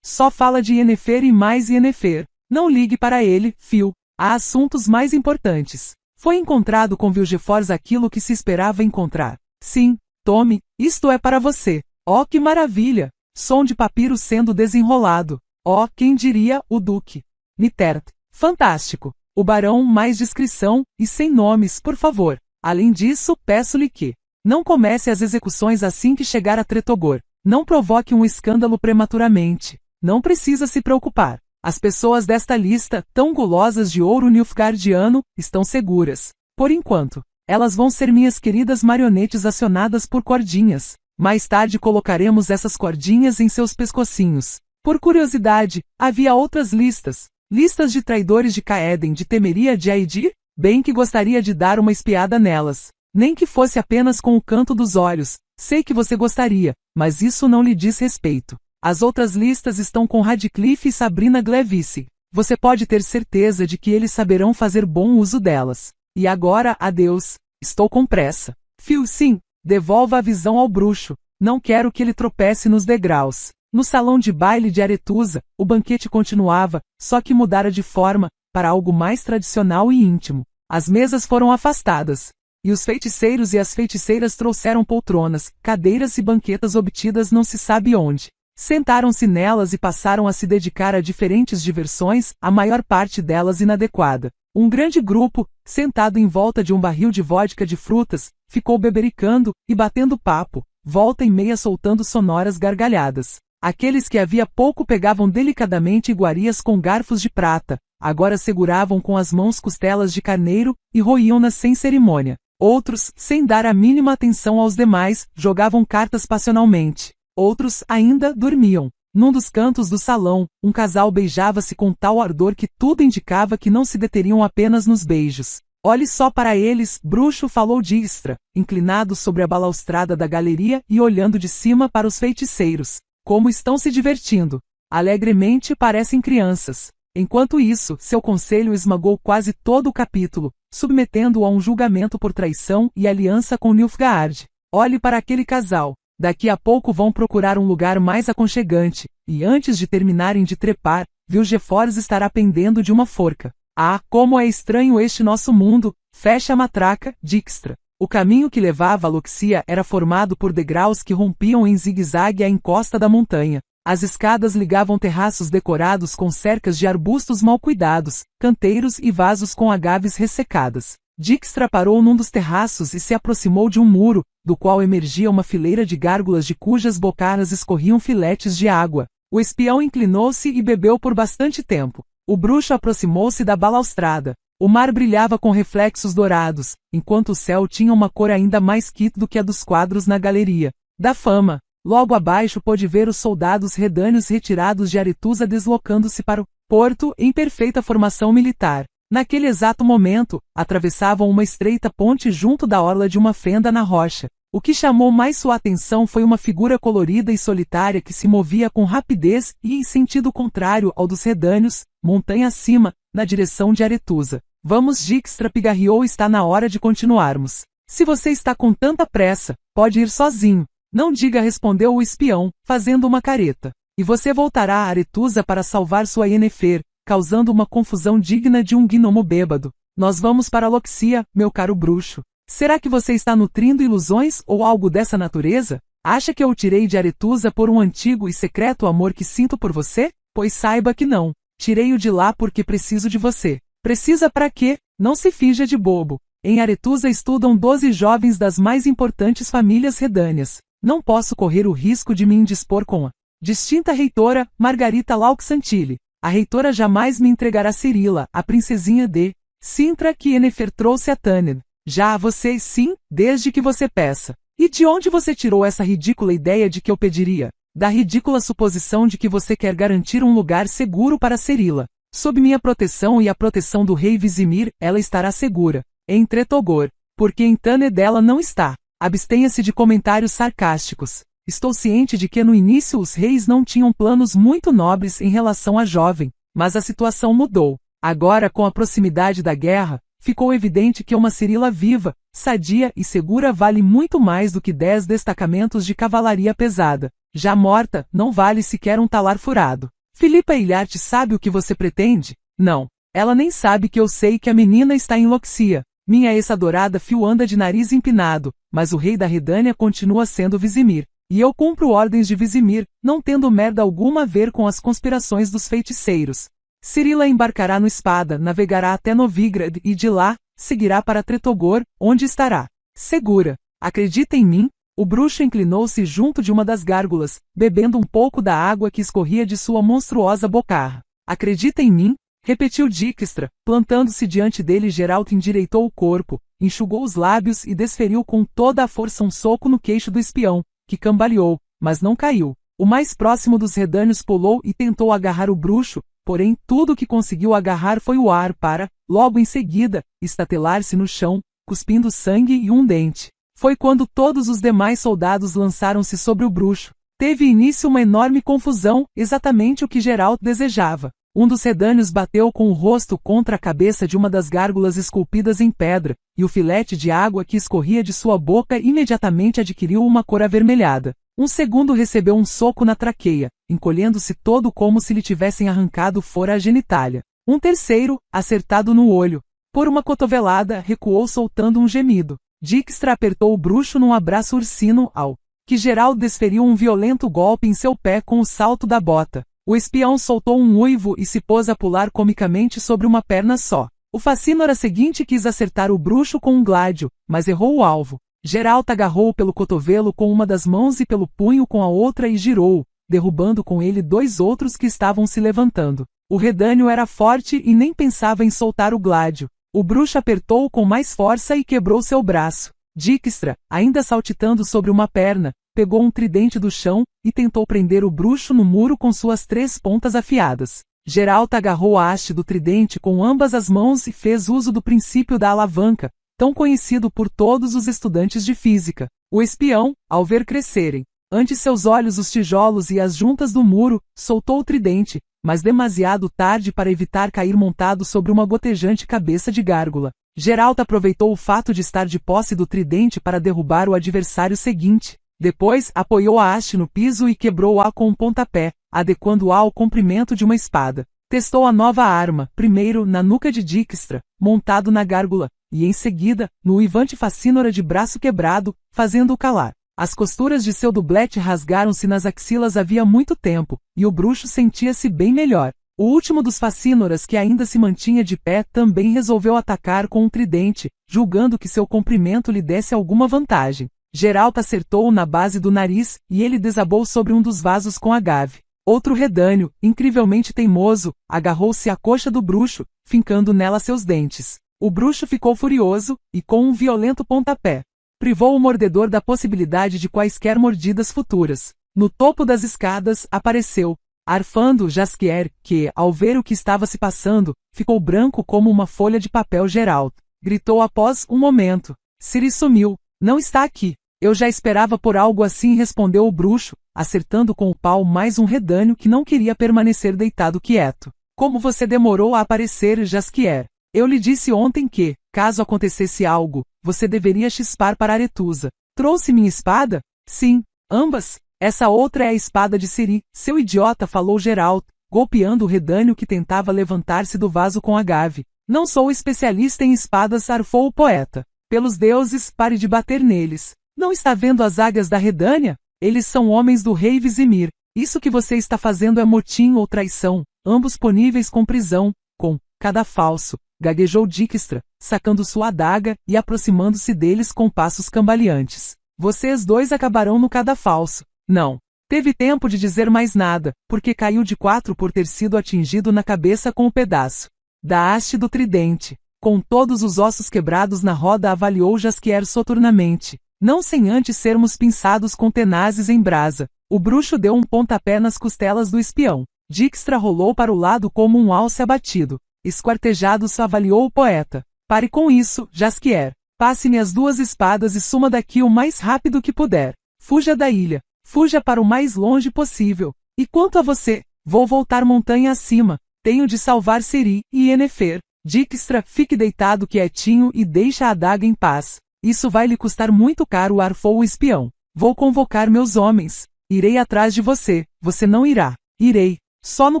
Só fala de Yennefer e mais Yennefer. Não ligue para ele, Phil. Há assuntos mais importantes. Foi encontrado com Vilgefortz aquilo que se esperava encontrar. Sim, tome, isto é para você. Oh, que maravilha! Som de papiro sendo desenrolado. Oh, quem diria, o Duque. Nitert. Fantástico. O barão, mais discrição, e sem nomes, por favor. Além disso, peço-lhe que não comece as execuções assim que chegar a Tretogor. Não provoque um escândalo prematuramente. Não precisa se preocupar. As pessoas desta lista, tão gulosas de ouro nilfgaardiano, estão seguras. Por enquanto. Elas vão ser minhas queridas marionetes acionadas por cordinhas. Mais tarde colocaremos essas cordinhas em seus pescocinhos. Por curiosidade, havia outras listas. Listas de traidores de Caeden de Temeria de Aedir? Bem que gostaria de dar uma espiada nelas. Nem que fosse apenas com o canto dos olhos. Sei que você gostaria, mas isso não lhe diz respeito. As outras listas estão com Radcliffe e Sabrina Glevice. Você pode ter certeza de que eles saberão fazer bom uso delas. E agora, adeus. Estou com pressa. Phil, sim. Devolva a visão ao bruxo. Não quero que ele tropece nos degraus. No salão de baile de Aretusa, o banquete continuava, só que mudara de forma, para algo mais tradicional e íntimo. As mesas foram afastadas. E os feiticeiros e as feiticeiras trouxeram poltronas, cadeiras e banquetas obtidas não se sabe onde. Sentaram-se nelas e passaram a se dedicar a diferentes diversões, a maior parte delas inadequada. Um grande grupo, sentado em volta de um barril de vodka de frutas, ficou bebericando e batendo papo, volta e meia soltando sonoras gargalhadas. Aqueles que havia pouco pegavam delicadamente iguarias com garfos de prata, agora seguravam com as mãos costelas de carneiro e roíam-nas sem cerimônia. Outros, sem dar a mínima atenção aos demais, jogavam cartas passionalmente. Outros, ainda, dormiam. Num dos cantos do salão, um casal beijava-se com tal ardor que tudo indicava que não se deteriam apenas nos beijos. Olhe só para eles, bruxo, falou Dijkstra, inclinado sobre a balaustrada da galeria e olhando de cima para os feiticeiros. Como estão se divertindo. Alegremente parecem crianças. Enquanto isso, seu conselho esmagou quase todo o capítulo, submetendo-o a um julgamento por traição e aliança com Nilfgaard. Olhe para aquele casal. Daqui a pouco vão procurar um lugar mais aconchegante, e antes de terminarem de trepar, Vilgefortz estará pendendo de uma forca. Ah, como é estranho este nosso mundo! Fecha a matraca, Dijkstra. O caminho que levava a Loxia era formado por degraus que rompiam em zigue-zague a encosta da montanha. As escadas ligavam terraços decorados com cercas de arbustos mal cuidados, canteiros e vasos com agaves ressecadas. Dijkstra parou num dos terraços e se aproximou de um muro, do qual emergia uma fileira de gárgulas de cujas bocaras escorriam filetes de água. O espião inclinou-se e bebeu por bastante tempo. O bruxo aproximou-se da balaustrada. O mar brilhava com reflexos dourados, enquanto o céu tinha uma cor ainda mais quente do que a dos quadros na galeria da fama. Logo abaixo pôde ver os soldados redâneos retirados de Aretusa deslocando-se para o porto em perfeita formação militar. Naquele exato momento, atravessavam uma estreita ponte junto da orla de uma fenda na rocha. O que chamou mais sua atenção foi uma figura colorida e solitária que se movia com rapidez e em sentido contrário ao dos redâneos, montanha acima, na direção de Aretusa. Vamos, Dijkstra pigarreou, está na hora de continuarmos. Se você está com tanta pressa, pode ir sozinho. Não diga, respondeu o espião, fazendo uma careta. E você voltará a Aretusa para salvar sua Yennefer, causando uma confusão digna de um gnomo bêbado. Nós vamos para Loxia, meu caro bruxo. Será que você está nutrindo ilusões ou algo dessa natureza? Acha que eu o tirei de Aretusa por um antigo e secreto amor que sinto por você? Pois saiba que não. Tirei-o de lá porque preciso de você. Precisa para quê? Não se finja de bobo. Em Aretusa estudam 12 jovens das mais importantes famílias redâneas. Não posso correr o risco de me indispor com a distinta reitora, Margarita Laux-Santilli. A reitora jamais me entregará Cirila, a princesinha de Cintra que Yennefer trouxe a Tanned. Já a você, sim, desde que você peça. E de onde você tirou essa ridícula ideia de que eu pediria? Da ridícula suposição de que você quer garantir um lugar seguro para Cirila. Sob minha proteção e a proteção do rei Vizimir, ela estará segura. Em Tretogor. Porque em Tanned ela não está. Abstenha-se de comentários sarcásticos. Estou ciente de que no início os reis não tinham planos muito nobres em relação à jovem, mas a situação mudou. Agora, com a proximidade da guerra, ficou evidente que uma Cirila viva, sadia e segura vale muito mais do que 10 destacamentos de cavalaria pesada. Já morta, não vale sequer um talar furado. Filipa Ilharte sabe o que você pretende? Não. Ela nem sabe que eu sei que a menina está em Loxia. Minha ex-adorada Fio anda de nariz empinado, mas o rei da Redânia continua sendo Vizimir. E eu cumpro ordens de Vizimir, não tendo merda alguma a ver com as conspirações dos feiticeiros. Cirila embarcará no Espada, navegará até Novigrad e de lá, seguirá para Tretogor, onde estará segura. Acredita em mim? O bruxo inclinou-se junto de uma das gárgulas, bebendo um pouco da água que escorria de sua monstruosa bocarra. Acredita em mim? Repetiu Dijkstra, plantando-se diante dele. Geralt endireitou o corpo, enxugou os lábios e desferiu com toda a força um soco no queixo do espião, que cambaleou, mas não caiu. O mais próximo dos redâneos pulou e tentou agarrar o bruxo, porém tudo o que conseguiu agarrar foi o ar para, logo em seguida, estatelar-se no chão, cuspindo sangue e um dente. Foi quando todos os demais soldados lançaram-se sobre o bruxo. Teve início uma enorme confusão, exatamente o que Geralt desejava. Um dos redâneos bateu com o rosto contra a cabeça de uma das gárgulas esculpidas em pedra, e o filete de água que escorria de sua boca imediatamente adquiriu uma cor avermelhada. Um segundo recebeu um soco na traqueia, encolhendo-se todo como se lhe tivessem arrancado fora a genitália. Um terceiro, acertado no olho, por uma cotovelada, recuou soltando um gemido. Dijkstra apertou o bruxo num abraço ursino ao que Geralt desferiu um violento golpe em seu pé com o salto da bota. O espião soltou um uivo e se pôs a pular comicamente sobre uma perna só. O facínora seguinte quis acertar o bruxo com um gládio, mas errou o alvo. Geralt agarrou-o pelo cotovelo com uma das mãos e pelo punho com a outra e girou-o, derrubando com ele 2 outros que estavam se levantando. O redâneo era forte e nem pensava em soltar o gládio. O bruxo apertou-o com mais força e quebrou seu braço. Dijkstra, ainda saltitando sobre uma perna, pegou um tridente do chão e tentou prender o bruxo no muro com suas 3 pontas afiadas. Geralt agarrou a haste do tridente com ambas as mãos e fez uso do princípio da alavanca, tão conhecido por todos os estudantes de física. O espião, ao ver crescerem ante seus olhos os tijolos e as juntas do muro, soltou o tridente, mas demasiado tarde para evitar cair montado sobre uma gotejante cabeça de gárgula. Geralt aproveitou o fato de estar de posse do tridente para derrubar o adversário seguinte. Depois, apoiou a haste no piso e quebrou-a com um pontapé, adequando-a ao comprimento de uma espada. Testou a nova arma, primeiro na nuca de Dijkstra, montado na gárgula, e em seguida, no uivante facínora de braço quebrado, fazendo-o calar. As costuras de seu doblete rasgaram-se nas axilas havia muito tempo, e o bruxo sentia-se bem melhor. O último dos facínoras que ainda se mantinha de pé também resolveu atacar com um tridente, julgando que seu comprimento lhe desse alguma vantagem. Geralt acertou-o na base do nariz, e ele desabou sobre um dos vasos com agave. Outro redânio, incrivelmente teimoso, agarrou-se à coxa do bruxo, fincando nela seus dentes. O bruxo ficou furioso, e com um violento pontapé, privou o mordedor da possibilidade de quaisquer mordidas futuras. No topo das escadas, apareceu, arfando Jaskier, que, ao ver o que estava se passando, ficou branco como uma folha de papel. Geralt gritou após um momento. Ciri sumiu. Não está aqui. Eu já esperava por algo assim, respondeu o bruxo, acertando com o pau mais um redânio que não queria permanecer deitado quieto. Como você demorou a aparecer, Jaskier? Eu lhe disse ontem que, caso acontecesse algo, você deveria chispar para Aretusa. Trouxe minha espada? Sim, ambas. Essa outra é a espada de Ciri, seu idiota, falou Geralt, golpeando o redânio que tentava levantar-se do vaso com agave. Não sou especialista em espadas, arfou o poeta. Pelos deuses, pare de bater neles. Não está vendo as águias da Redânia? Eles são homens do rei Vizimir. Isso que você está fazendo é motim ou traição, ambos puníveis com prisão, com cadafalso, gaguejou Dijkstra, sacando sua adaga e aproximando-se deles com passos cambaleantes. Vocês dois acabarão no cadafalso. Não. Teve tempo de dizer mais nada, porque caiu de 4 por ter sido atingido na cabeça com o pedaço da haste do tridente. Com todos os ossos quebrados na roda, avaliou Jaskier soturnamente. Não sem antes sermos pinçados com tenazes em brasa. O bruxo deu um pontapé nas costelas do espião. Dijkstra rolou para o lado como um alce abatido. Esquartejado, só avaliou o poeta. Pare com isso, Jaskier. Passe-me as 2 espadas e suma daqui o mais rápido que puder. Fuja da ilha. Fuja para o mais longe possível. E quanto a você, vou voltar montanha acima. Tenho de salvar Ciri e Yennefer. Dijkstra, fique deitado quietinho e deixe a adaga em paz. Isso vai lhe custar muito caro, arfou o espião. Vou convocar meus homens. Irei atrás de você. Você não irá. Irei. Só no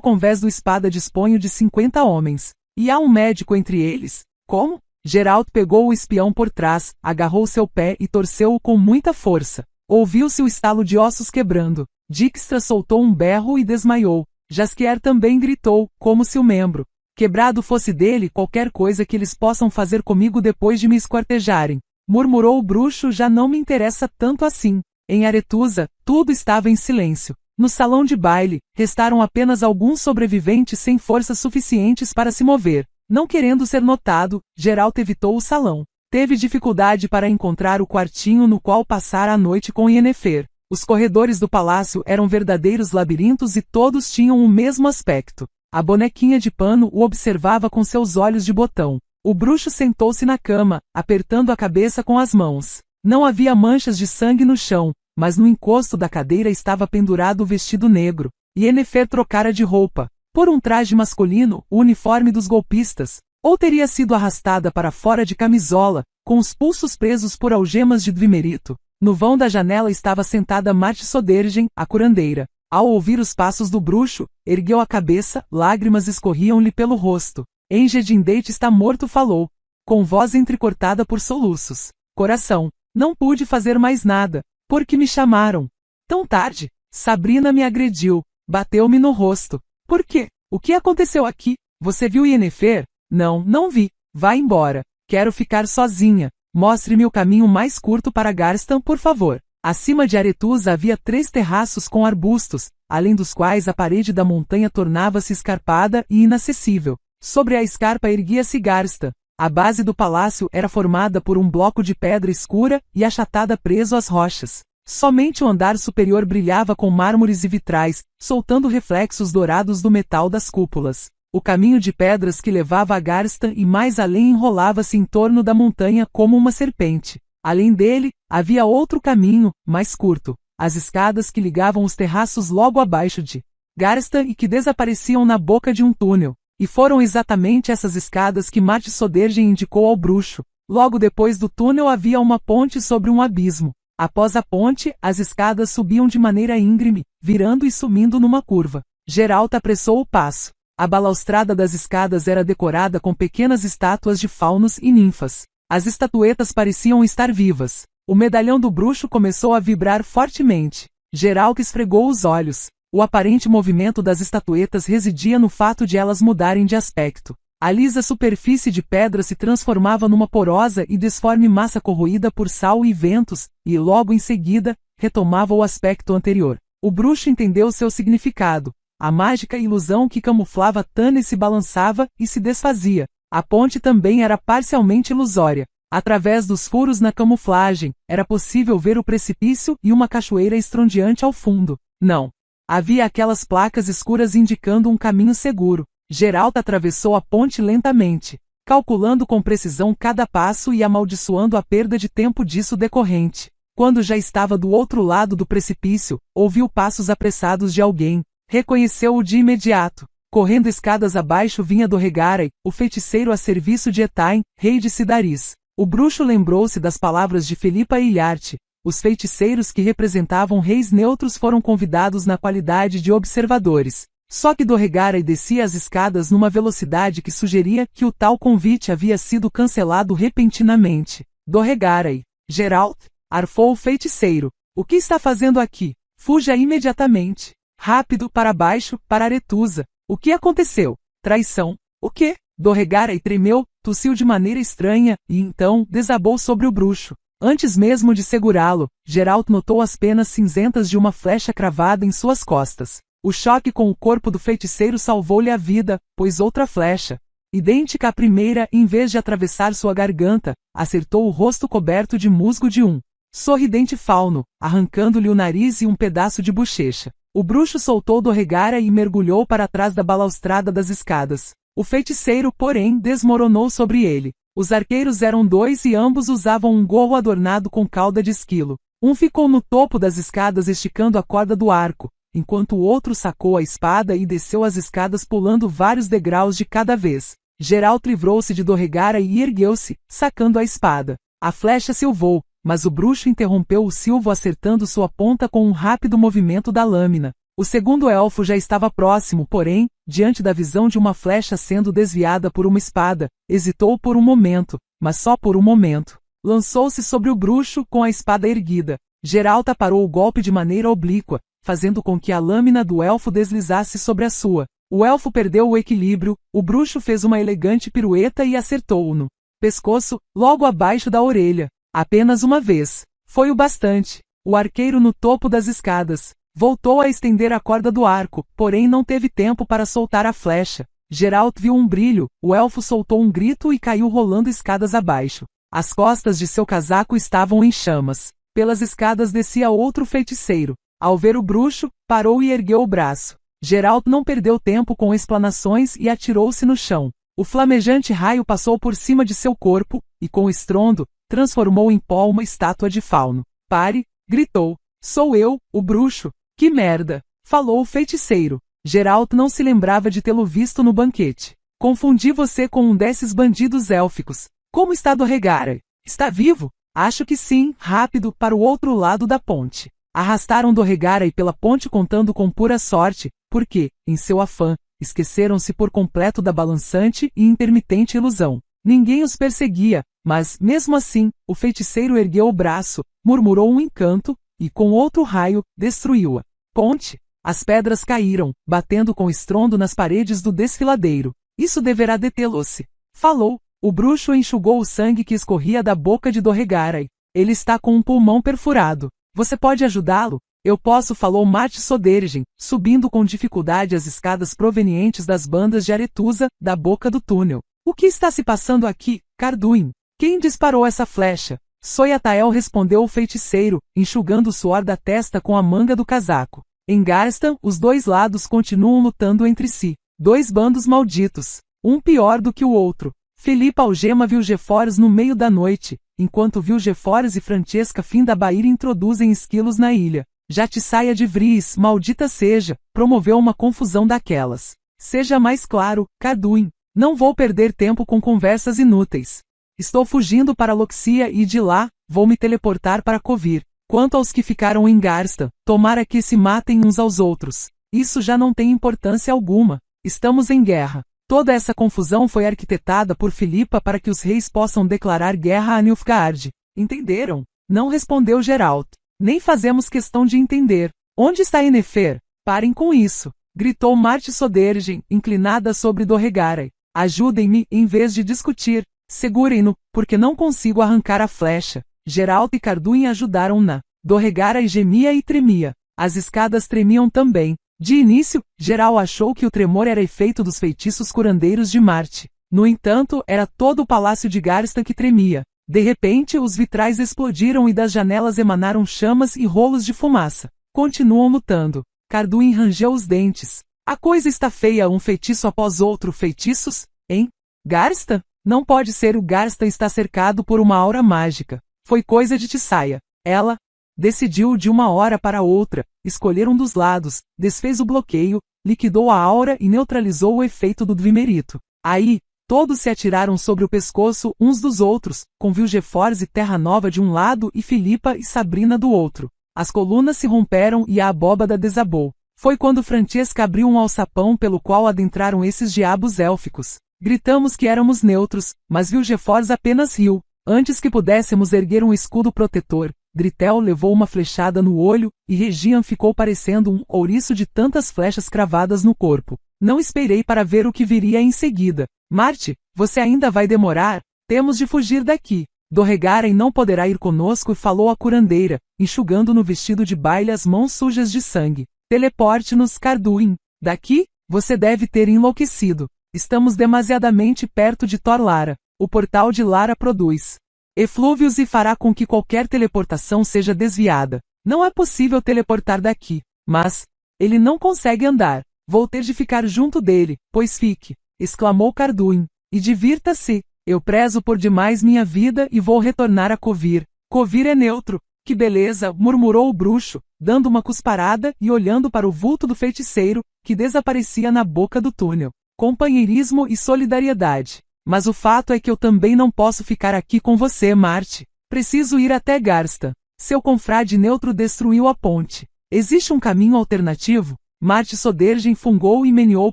convés do espada disponho de 50 homens. E há um médico entre eles. Como? Geralt pegou o espião por trás, agarrou seu pé e torceu-o com muita força. Ouviu-se o estalo de ossos quebrando. Dijkstra soltou um berro e desmaiou. Jaskier também gritou, como se o membro quebrado fosse dele. Qualquer coisa que eles possam fazer comigo depois de me esquartejarem, murmurou o bruxo, já não me interessa tanto assim. Em Aretusa, tudo estava em silêncio. No salão de baile, restaram apenas alguns sobreviventes sem forças suficientes para se mover. Não querendo ser notado, Geralt evitou o salão. Teve dificuldade para encontrar o quartinho no qual passara a noite com Yennefer. Os corredores do palácio eram verdadeiros labirintos e todos tinham o mesmo aspecto. A bonequinha de pano o observava com seus olhos de botão. O bruxo sentou-se na cama, apertando a cabeça com as mãos. Não havia manchas de sangue no chão, mas no encosto da cadeira estava pendurado o vestido negro. Yennefer trocara de roupa, por um traje masculino, o uniforme dos golpistas, ou teria sido arrastada para fora de camisola, com os pulsos presos por algemas de Dvimerito. No vão da janela estava sentada Marte Sodergen, a curandeira. Ao ouvir os passos do bruxo, ergueu a cabeça, lágrimas escorriam-lhe pelo rosto. Enjedindate está morto, falou, com voz entrecortada por soluços. Coração, não pude fazer mais nada, porque me chamaram. Tão tarde, Sabrina me agrediu, bateu-me no rosto. Por quê? O que aconteceu aqui? Você viu Yennefer? Não, não vi. Vá embora. Quero ficar sozinha. Mostre-me o caminho mais curto para Garstan, por favor. Acima de Aretusa havia 3 terraços com arbustos, além dos quais a parede da montanha tornava-se escarpada e inacessível. Sobre a escarpa erguia-se Garstan. A base do palácio era formada por um bloco de pedra escura e achatada preso às rochas. Somente o andar superior brilhava com mármores e vitrais, soltando reflexos dourados do metal das cúpulas. O caminho de pedras que levava a Garstan e mais além enrolava-se em torno da montanha como uma serpente. Além dele, havia outro caminho, mais curto, as escadas que ligavam os terraços logo abaixo de Garstan e que desapareciam na boca de um túnel. E foram exatamente essas escadas que Marte Sodergen indicou ao bruxo. Logo depois do túnel havia uma ponte sobre um abismo. Após a ponte, as escadas subiam de maneira íngreme, virando e sumindo numa curva. Geralt apressou o passo. A balaustrada das escadas era decorada com pequenas estátuas de faunos e ninfas. As estatuetas pareciam estar vivas. O medalhão do bruxo começou a vibrar fortemente. Geralt esfregou os olhos. O aparente movimento das estatuetas residia no fato de elas mudarem de aspecto. A lisa superfície de pedra se transformava numa porosa e disforme massa corroída por sal e ventos, e logo em seguida, retomava o aspecto anterior. O bruxo entendeu seu significado. A mágica ilusão que camuflava Tânia se balançava e se desfazia. A ponte também era parcialmente ilusória. Através dos furos na camuflagem, era possível ver o precipício e uma cachoeira estrondeante ao fundo. Não. Havia aquelas placas escuras indicando um caminho seguro. Geralt atravessou a ponte lentamente, calculando com precisão cada passo e amaldiçoando a perda de tempo disso decorrente. Quando já estava do outro lado do precipício, ouviu passos apressados de alguém. Reconheceu-o de imediato. Correndo escadas abaixo vinha Doregaray, o feiticeiro a serviço de Etain, rei de Cidaris. O bruxo lembrou-se das palavras de Felipa e Iarte. Os feiticeiros que representavam reis neutros foram convidados na qualidade de observadores. Só que Doregaray descia as escadas numa velocidade que sugeria que o tal convite havia sido cancelado repentinamente. Doregaray. Geralt, arfou o feiticeiro. O que está fazendo aqui? Fuja imediatamente. Rápido, para baixo, para Aretusa. O que aconteceu? Traição. O quê? Doregaray tremeu, tossiu de maneira estranha, e então desabou sobre o bruxo. Antes mesmo de segurá-lo, Geralt notou as penas cinzentas de uma flecha cravada em suas costas. O choque com o corpo do feiticeiro salvou-lhe a vida, pois outra flecha, idêntica à primeira, em vez de atravessar sua garganta, acertou o rosto coberto de musgo de um sorridente fauno, arrancando-lhe o nariz e um pedaço de bochecha. O bruxo soltou Doregaray e mergulhou para trás da balaustrada das escadas. O feiticeiro, porém, desmoronou sobre ele. Os arqueiros eram dois e ambos usavam um gorro adornado com cauda de esquilo. Um ficou no topo das escadas esticando a corda do arco, enquanto o outro sacou a espada e desceu as escadas pulando vários degraus de cada vez. Geralt livrou-se de Doregaray e ergueu-se, sacando a espada. A flecha silvou, mas o bruxo interrompeu o silvo acertando sua ponta com um rápido movimento da lâmina. O segundo elfo já estava próximo, porém, diante da visão de uma flecha sendo desviada por uma espada, hesitou por um momento, mas só por um momento. Lançou-se sobre o bruxo com a espada erguida. Geralt parou o golpe de maneira oblíqua, fazendo com que a lâmina do elfo deslizasse sobre a sua. O elfo perdeu o equilíbrio, o bruxo fez uma elegante pirueta e acertou-o no pescoço, logo abaixo da orelha. Apenas uma vez. Foi o bastante. O arqueiro no topo das escadas voltou a estender a corda do arco, porém não teve tempo para soltar a flecha. Geralt viu um brilho, o elfo soltou um grito e caiu rolando escadas abaixo. As costas de seu casaco estavam em chamas. Pelas escadas descia outro feiticeiro. Ao ver o bruxo, parou e ergueu o braço. Geralt não perdeu tempo com explanações e atirou-se no chão. O flamejante raio passou por cima de seu corpo, e com estrondo, transformou em pó uma estátua de fauno. Pare! Gritou. Sou eu, o bruxo. Que merda! Falou o feiticeiro. Geralt não se lembrava de tê-lo visto no banquete. Confundi você com um desses bandidos élficos. Como está Doregaray? Está vivo? Acho que sim. Rápido, para o outro lado da ponte. Arrastaram Doregaray pela ponte contando com pura sorte, porque, em seu afã, esqueceram-se por completo da balançante e intermitente ilusão. Ninguém os perseguia, mas, mesmo assim, o feiticeiro ergueu o braço, murmurou um encanto, e com outro raio, destruiu-a. Ponte. As pedras caíram, batendo com estrondo nas paredes do desfiladeiro. Isso deverá detê-lo-se. Falou. O bruxo enxugou o sangue que escorria da boca de Doregaray. Ele está com um pulmão perfurado. Você pode ajudá-lo? Eu posso, falou Marte Sodergen, subindo com dificuldade as escadas provenientes das bandas de Aretusa, da boca do túnel. O que está se passando aqui, Carduin? Quem disparou essa flecha? Soyatael, respondeu o feiticeiro, enxugando o suor da testa com a manga do casaco. Em Garstan, os dois lados continuam lutando entre si. Dois bandos malditos. Um pior do que o outro. Felipa algema Vilgefortz no meio da noite, enquanto Vilgefortz e Francesca Findabair introduzem esquilos na ilha. Já te saia de Vries, maldita seja, promoveu uma confusão daquelas. Seja mais claro, Carduin. Não vou perder tempo com conversas inúteis. Estou fugindo para Loxia e de lá, vou me teleportar para Kovir. Quanto aos que ficaram em Garstan, tomara que se matem uns aos outros. Isso já não tem importância alguma. Estamos em guerra. Toda essa confusão foi arquitetada por Filipa para que os reis possam declarar guerra a Nilfgaard. Entenderam? Não respondeu Geralt. Nem fazemos questão de entender. Onde está Yennefer? Parem com isso. Gritou Marte Sodergen, inclinada sobre Doregaray. Ajudem-me, em vez de discutir. Segurem-no, porque não consigo arrancar a flecha. Geralt e Carduin ajudaram-na. Doregaray gemia e tremia. As escadas tremiam também. De início, Geralt achou que o tremor era efeito dos feitiços curandeiros de Marte. No entanto, era todo o palácio de Garstan que tremia. De repente, os vitrais explodiram e das janelas emanaram chamas e rolos de fumaça. Continuam lutando. Carduin rangeu os dentes. A coisa está feia, um feitiço após outro. Feitiços? Hein? Garstan? Não pode ser, o Garstan está cercado por uma aura mágica. Foi coisa de Tissaia. Ela decidiu de uma hora para outra, escolher um dos lados, desfez o bloqueio, liquidou a aura e neutralizou o efeito do Dvimerito. Aí, todos se atiraram sobre o pescoço uns dos outros, com Vilgefortz e Terra Nova de um lado e Filipa e Sabrina do outro. As colunas se romperam e a abóbada desabou. Foi quando Francesca abriu um alçapão pelo qual adentraram esses diabos élficos. Gritamos que éramos neutros, mas Vilgefortz apenas riu. Antes que pudéssemos erguer um escudo protetor, Dritel levou uma flechada no olho, e Regian ficou parecendo um ouriço de tantas flechas cravadas no corpo. Não esperei para ver o que viria em seguida. Marte, você ainda vai demorar? Temos de fugir daqui. Doregaray não poderá ir conosco, falou a curandeira, enxugando no vestido de baile as mãos sujas de sangue. Teleporte-nos, Carduin. Daqui? Você deve ter enlouquecido. Estamos demasiadamente perto de Tor Lara. O portal de Lara produz eflúvios e fará com que qualquer teleportação seja desviada. Não é possível teleportar daqui. Mas ele não consegue andar. Vou ter de ficar junto dele, pois fique, exclamou Carduin. E divirta-se. Eu prezo por demais minha vida e vou retornar a Kovir. Kovir é neutro. Que beleza, murmurou o bruxo, dando uma cusparada e olhando para o vulto do feiticeiro, que desaparecia na boca do túnel. Companheirismo e solidariedade. Mas o fato é que eu também não posso ficar aqui com você, Marte. Preciso ir até Garstan. Seu confrade neutro destruiu a ponte. Existe um caminho alternativo? Marte Sodergen fungou e meneou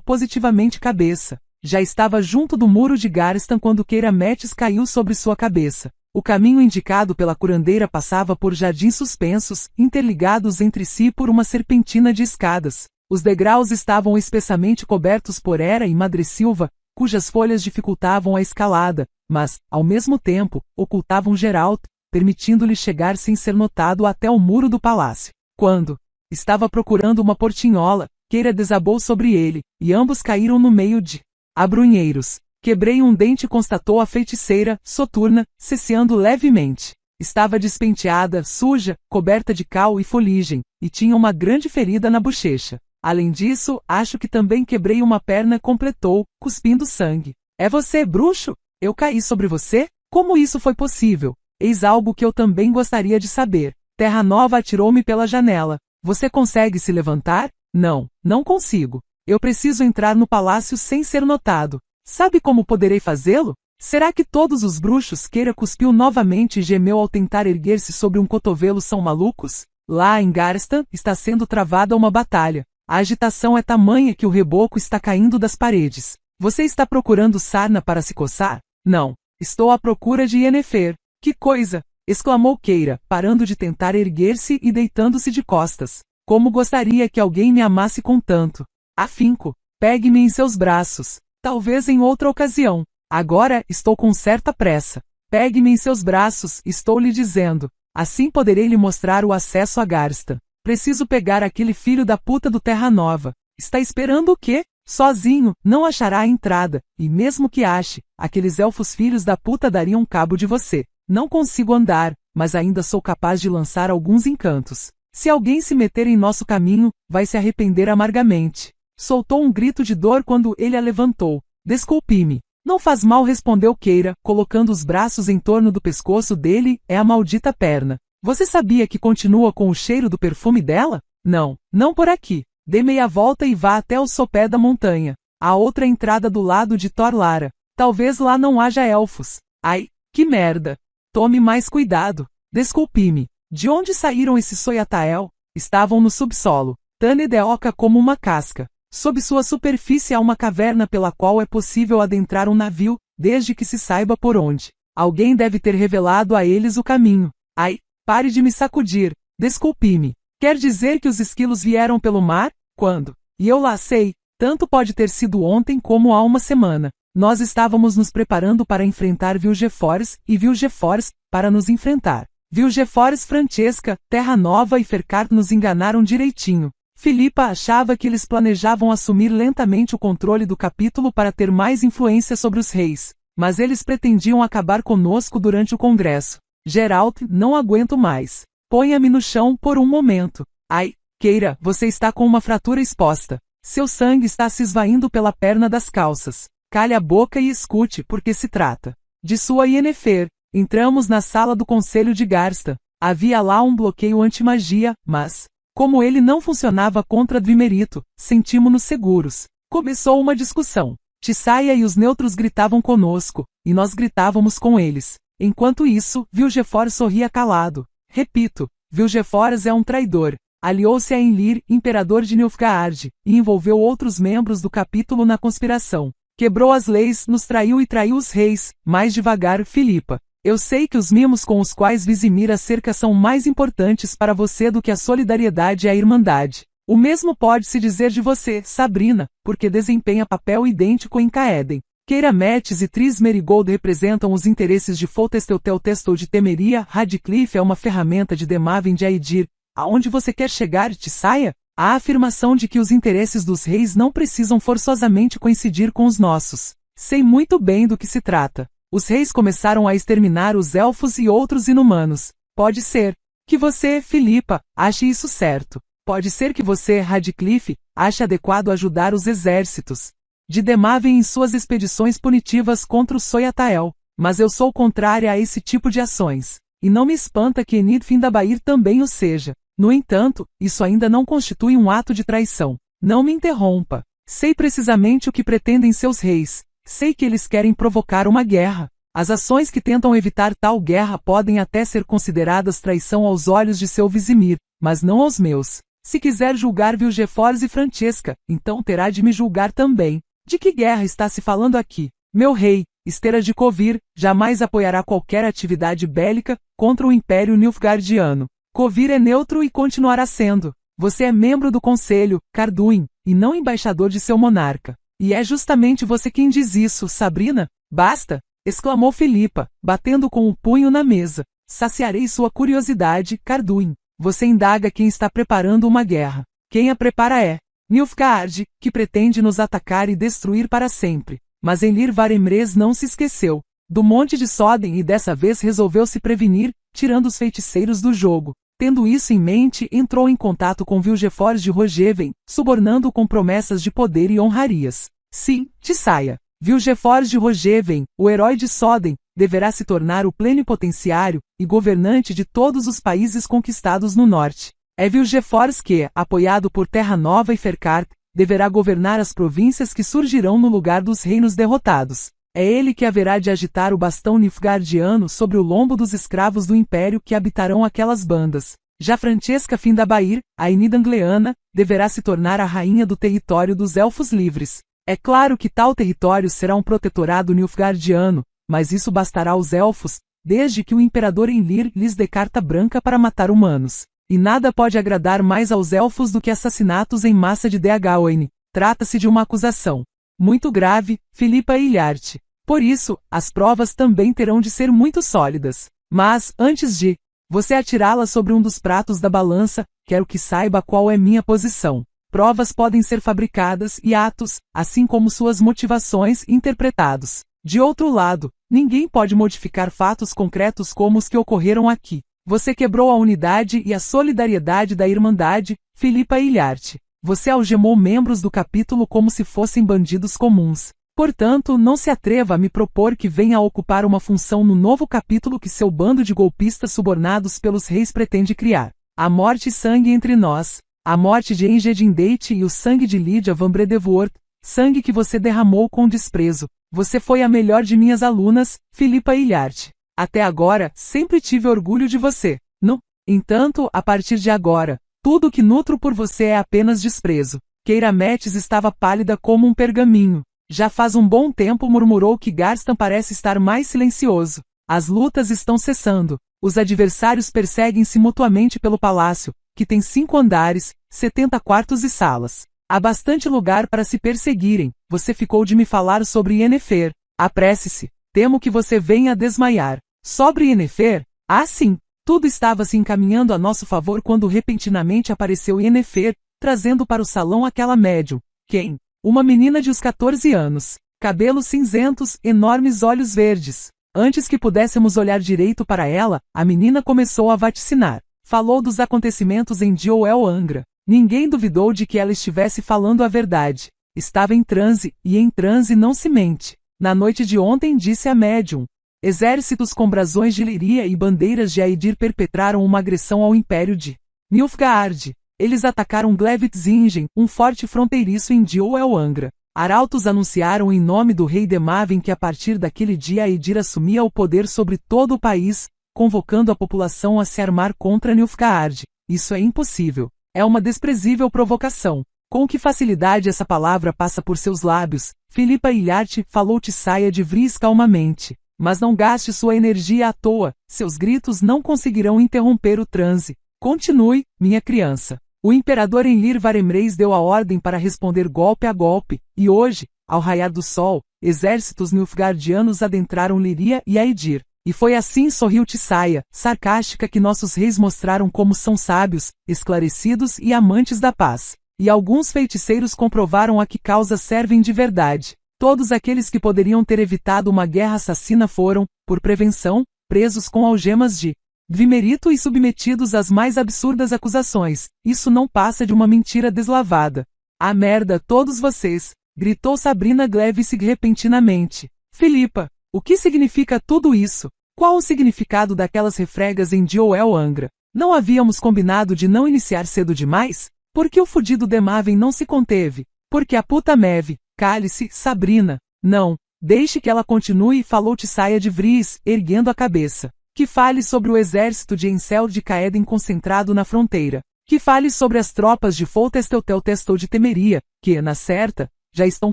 positivamente cabeça. Já estava junto do muro de Garstan quando Keira Metis caiu sobre sua cabeça. O caminho indicado pela curandeira passava por jardins suspensos, interligados entre si por uma serpentina de escadas. Os degraus estavam espessamente cobertos por Hera e Madressilva, cujas folhas dificultavam a escalada, mas, ao mesmo tempo, ocultavam Geralt, permitindo-lhe chegar sem ser notado até o muro do palácio. Quando estava procurando uma portinhola, Keira desabou sobre ele, e ambos caíram no meio de abrunheiros. Quebrei um dente, constatou a feiticeira, soturna, cesseando levemente. Estava despenteada, suja, coberta de cal e fuligem, e tinha uma grande ferida na bochecha. Além disso, acho que também quebrei uma perna, completou, cuspindo sangue. É você, bruxo? Eu caí sobre você? Como isso foi possível? Eis algo que eu também gostaria de saber. Terra Nova atirou-me pela janela. Você consegue se levantar? Não, não consigo. Eu preciso entrar no palácio sem ser notado. Sabe como poderei fazê-lo? Será que todos os bruxos? Keira cuspiu novamente e gemeu ao tentar erguer-se sobre um cotovelo. São malucos? Lá em Garstan, está sendo travada uma batalha. A agitação é tamanha que o reboco está caindo das paredes. Você está procurando sarna para se coçar? Não. Estou à procura de Yennefer. Que coisa! Exclamou Keira, parando de tentar erguer-se e deitando-se de costas. Como gostaria que alguém me amasse com tanto afinco. Pegue-me em seus braços. Talvez em outra ocasião. Agora, estou com certa pressa. Pegue-me em seus braços, estou lhe dizendo. Assim poderei lhe mostrar o acesso a Garstan. Preciso pegar aquele filho da puta do Terra Nova. Está esperando o quê? Sozinho, não achará a entrada, e mesmo que ache, aqueles elfos filhos da puta dariam cabo de você. Não consigo andar, mas ainda sou capaz de lançar alguns encantos. Se alguém se meter em nosso caminho, vai se arrepender amargamente. Soltou um grito de dor quando ele a levantou. Desculpe-me. Não faz mal, respondeu Keira, colocando os braços em torno do pescoço dele, é a maldita perna. Você sabia que continua com o cheiro do perfume dela? Não, não por aqui. Dê meia volta e vá até o sopé da montanha. A outra entrada do lado de Torlara. Talvez lá não haja elfos. Ai, que merda. Tome mais cuidado. Desculpe-me. De onde saíram esses Soyatael? Estavam no subsolo. Taned é oca como uma casca. Sob sua superfície há uma caverna pela qual é possível adentrar um navio, desde que se saiba por onde. Alguém deve ter revelado a eles o caminho. Ai, pare de me sacudir. Desculpe-me. Quer dizer que os esquilos vieram pelo mar? Quando? E eu lá sei. Tanto pode ter sido ontem como há uma semana. Nós estávamos nos preparando para enfrentar Vilgefortz e Vilgefortz para nos enfrentar. Vilgefortz, Francesca, Terra Nova e Ferkart nos enganaram direitinho. Filipa achava que eles planejavam assumir lentamente o controle do capítulo para ter mais influência sobre os reis. Mas eles pretendiam acabar conosco durante o congresso. Geralt, não aguento mais. Ponha-me no chão por um momento. Ai, Keira, você está com uma fratura exposta. Seu sangue está se esvaindo pela perna das calças. Calhe a boca e escute, porque se trata de sua Yennefer. Entramos na sala do Conselho de Garsta. Havia lá um bloqueio anti-magia, mas, como ele não funcionava contra Dvimerito, sentimos-nos seguros. Começou uma discussão. Tissaia e os neutros gritavam conosco, e nós gritávamos com eles. Enquanto isso, Vilgefortz sorria calado. Repito, Vilgefortz é um traidor. Aliou-se a Enlir, imperador de Nilfgaard, e envolveu outros membros do capítulo na conspiração. Quebrou as leis, nos traiu e traiu os reis. Mais devagar, Filipa. Eu sei que os mimos com os quais Vizimir a cerca são mais importantes para você do que a solidariedade e a irmandade. O mesmo pode-se dizer de você, Sabrina, porque desempenha papel idêntico em Caeden. Keira Metz e Tris Merigold representam os interesses de Foltestelteltestou de Temeria. Radcliffe é uma ferramenta de Demaven de Aedir. Aonde você quer chegar, Tissaia? A afirmação de que os interesses dos reis não precisam forçosamente coincidir com os nossos. Sei muito bem do que se trata. Os reis começaram a exterminar os elfos e outros inumanos. Pode ser que você, Filipa, ache isso certo. Pode ser que você, Radcliffe, ache adequado ajudar os exércitos de Demaven em suas expedições punitivas contra os Soyatael. Mas eu sou contrária a esse tipo de ações. E não me espanta que Enid Findabair também o seja. No entanto, isso ainda não constitui um ato de traição. Não me interrompa. Sei precisamente o que pretendem seus reis. Sei que eles querem provocar uma guerra. As ações que tentam evitar tal guerra podem até ser consideradas traição aos olhos de seu Vizimir, mas não aos meus. Se quiser julgar Vilgefortz e Francesca, então terá de me julgar também. De que guerra está se falando aqui? Meu rei, Esteira de Kovir, jamais apoiará qualquer atividade bélica contra o Império Nilfgaardiano. Kovir é neutro e continuará sendo. Você é membro do Conselho, Carduin, e não embaixador de seu monarca. E é justamente você quem diz isso, Sabrina? Basta! Exclamou Filipa, batendo com o punho na mesa. Saciarei sua curiosidade, Carduin. Você indaga quem está preparando uma guerra. Quem a prepara é Nilfgaard, que pretende nos atacar e destruir para sempre. Mas Enlir Varemres não se esqueceu do Monte de Soden e dessa vez resolveu se prevenir, tirando os feiticeiros do jogo. Tendo isso em mente, entrou em contato com Vilgefortz de Rogeven, subornando-o com promessas de poder e honrarias. Sim, Tissaia. Vilgefortz de Rogeven, o herói de Soden, deverá se tornar o plenipotenciário e governante de todos os países conquistados no norte. É Vilgefortz que, apoiado por Terra Nova e Ferkart, deverá governar as províncias que surgirão no lugar dos reinos derrotados. É ele que haverá de agitar o bastão nilfgaardiano sobre o lombo dos escravos do Império que habitarão aquelas bandas. Já Francesca Findabair, a Enid Angleana, deverá se tornar a rainha do território dos Elfos Livres. É claro que tal território será um protetorado nilfgaardiano, mas isso bastará aos Elfos, desde que o Imperador Enlir lhes dê carta branca para matar humanos. E nada pode agradar mais aos Elfos do que assassinatos em massa de Dagwyn. Trata-se de uma acusação muito grave, Filipa Ilhart. Por isso, as provas também terão de ser muito sólidas. Mas, antes de você atirá-la sobre um dos pratos da balança, quero que saiba qual é minha posição. Provas podem ser fabricadas e atos, assim como suas motivações, interpretados. De outro lado, ninguém pode modificar fatos concretos como os que ocorreram aqui. Você quebrou a unidade e a solidariedade da Irmandade, Filipa Ilhart. Você algemou membros do capítulo como se fossem bandidos comuns. Portanto, não se atreva a me propor que venha a ocupar uma função no novo capítulo que seu bando de golpistas subornados pelos reis pretende criar. A morte e sangue entre nós, a morte de Enjedin Date e o sangue de Lydia Van Bredevoort, sangue que você derramou com desprezo. Você foi a melhor de minhas alunas, Philippa Hilliard. Até agora, sempre tive orgulho de você. No entanto, a partir de agora, tudo o que nutro por você é apenas desprezo. Keira Metz estava pálida como um pergaminho. Já faz um bom tempo murmurou que Garstan parece estar mais silencioso. As lutas estão cessando. Os adversários perseguem-se mutuamente pelo palácio, que tem 5 andares, 70 quartos e salas. Há bastante lugar para se perseguirem. Você ficou de me falar sobre Yennefer. Apresse-se. Temo que você venha a desmaiar. Sobre Yennefer? Ah, sim. Tudo estava se encaminhando a nosso favor quando repentinamente apareceu Yennefer, trazendo para o salão aquela médium. Quem? Uma menina de uns 14 anos. Cabelos cinzentos, enormes olhos verdes. Antes que pudéssemos olhar direito para ela, a menina começou a vaticinar. Falou dos acontecimentos em Dioel Angra. Ninguém duvidou de que ela estivesse falando a verdade. Estava em transe, e em transe não se mente. Na noite de ontem disse a médium. Exércitos com brasões de Liria e bandeiras de Aedir perpetraram uma agressão ao Império de Nilfgaard. Eles atacaram Glevitzingen, um forte fronteiriço em Dioel Angra. Arautos anunciaram em nome do rei Demaven que a partir daquele dia Aedir assumia o poder sobre todo o país, convocando a população a se armar contra Nilfgaard. Isso é impossível. É uma desprezível provocação. Com que facilidade essa palavra passa por seus lábios, Philippa Hilliard falou Tissaia de Vries calmamente. Mas não gaste sua energia à toa, seus gritos não conseguirão interromper o transe. Continue, minha criança. O imperador Enlir Varemreis deu a ordem para responder golpe a golpe, e hoje, ao raiar do sol, exércitos nilfgaardianos adentraram Liria e Aedir. E foi assim, sorriu Tissaia, sarcástica, que nossos reis mostraram como são sábios, esclarecidos e amantes da paz. E alguns feiticeiros comprovaram a que causa servem de verdade. Todos aqueles que poderiam ter evitado uma guerra assassina foram, por prevenção, presos com algemas de Dvimerito e submetidos às mais absurdas acusações. Isso não passa de uma mentira deslavada. Ah, merda, todos vocês! Gritou Sabrina Glevisig repentinamente. Philippa, o que significa tudo isso? Qual o significado daquelas refregas em Dioel Angra? Não havíamos combinado de não iniciar cedo demais? Por que o fudido Demaven não se conteve? Porque a puta Meve, cale-se, Sabrina. Não, deixe que ela continue, falou Tissaia de Vries, erguendo a cabeça. Que fale sobre o exército de Encel de Caeden concentrado na fronteira. Que fale sobre as tropas de Foltestelteltestou de Temeria, que, na certa, já estão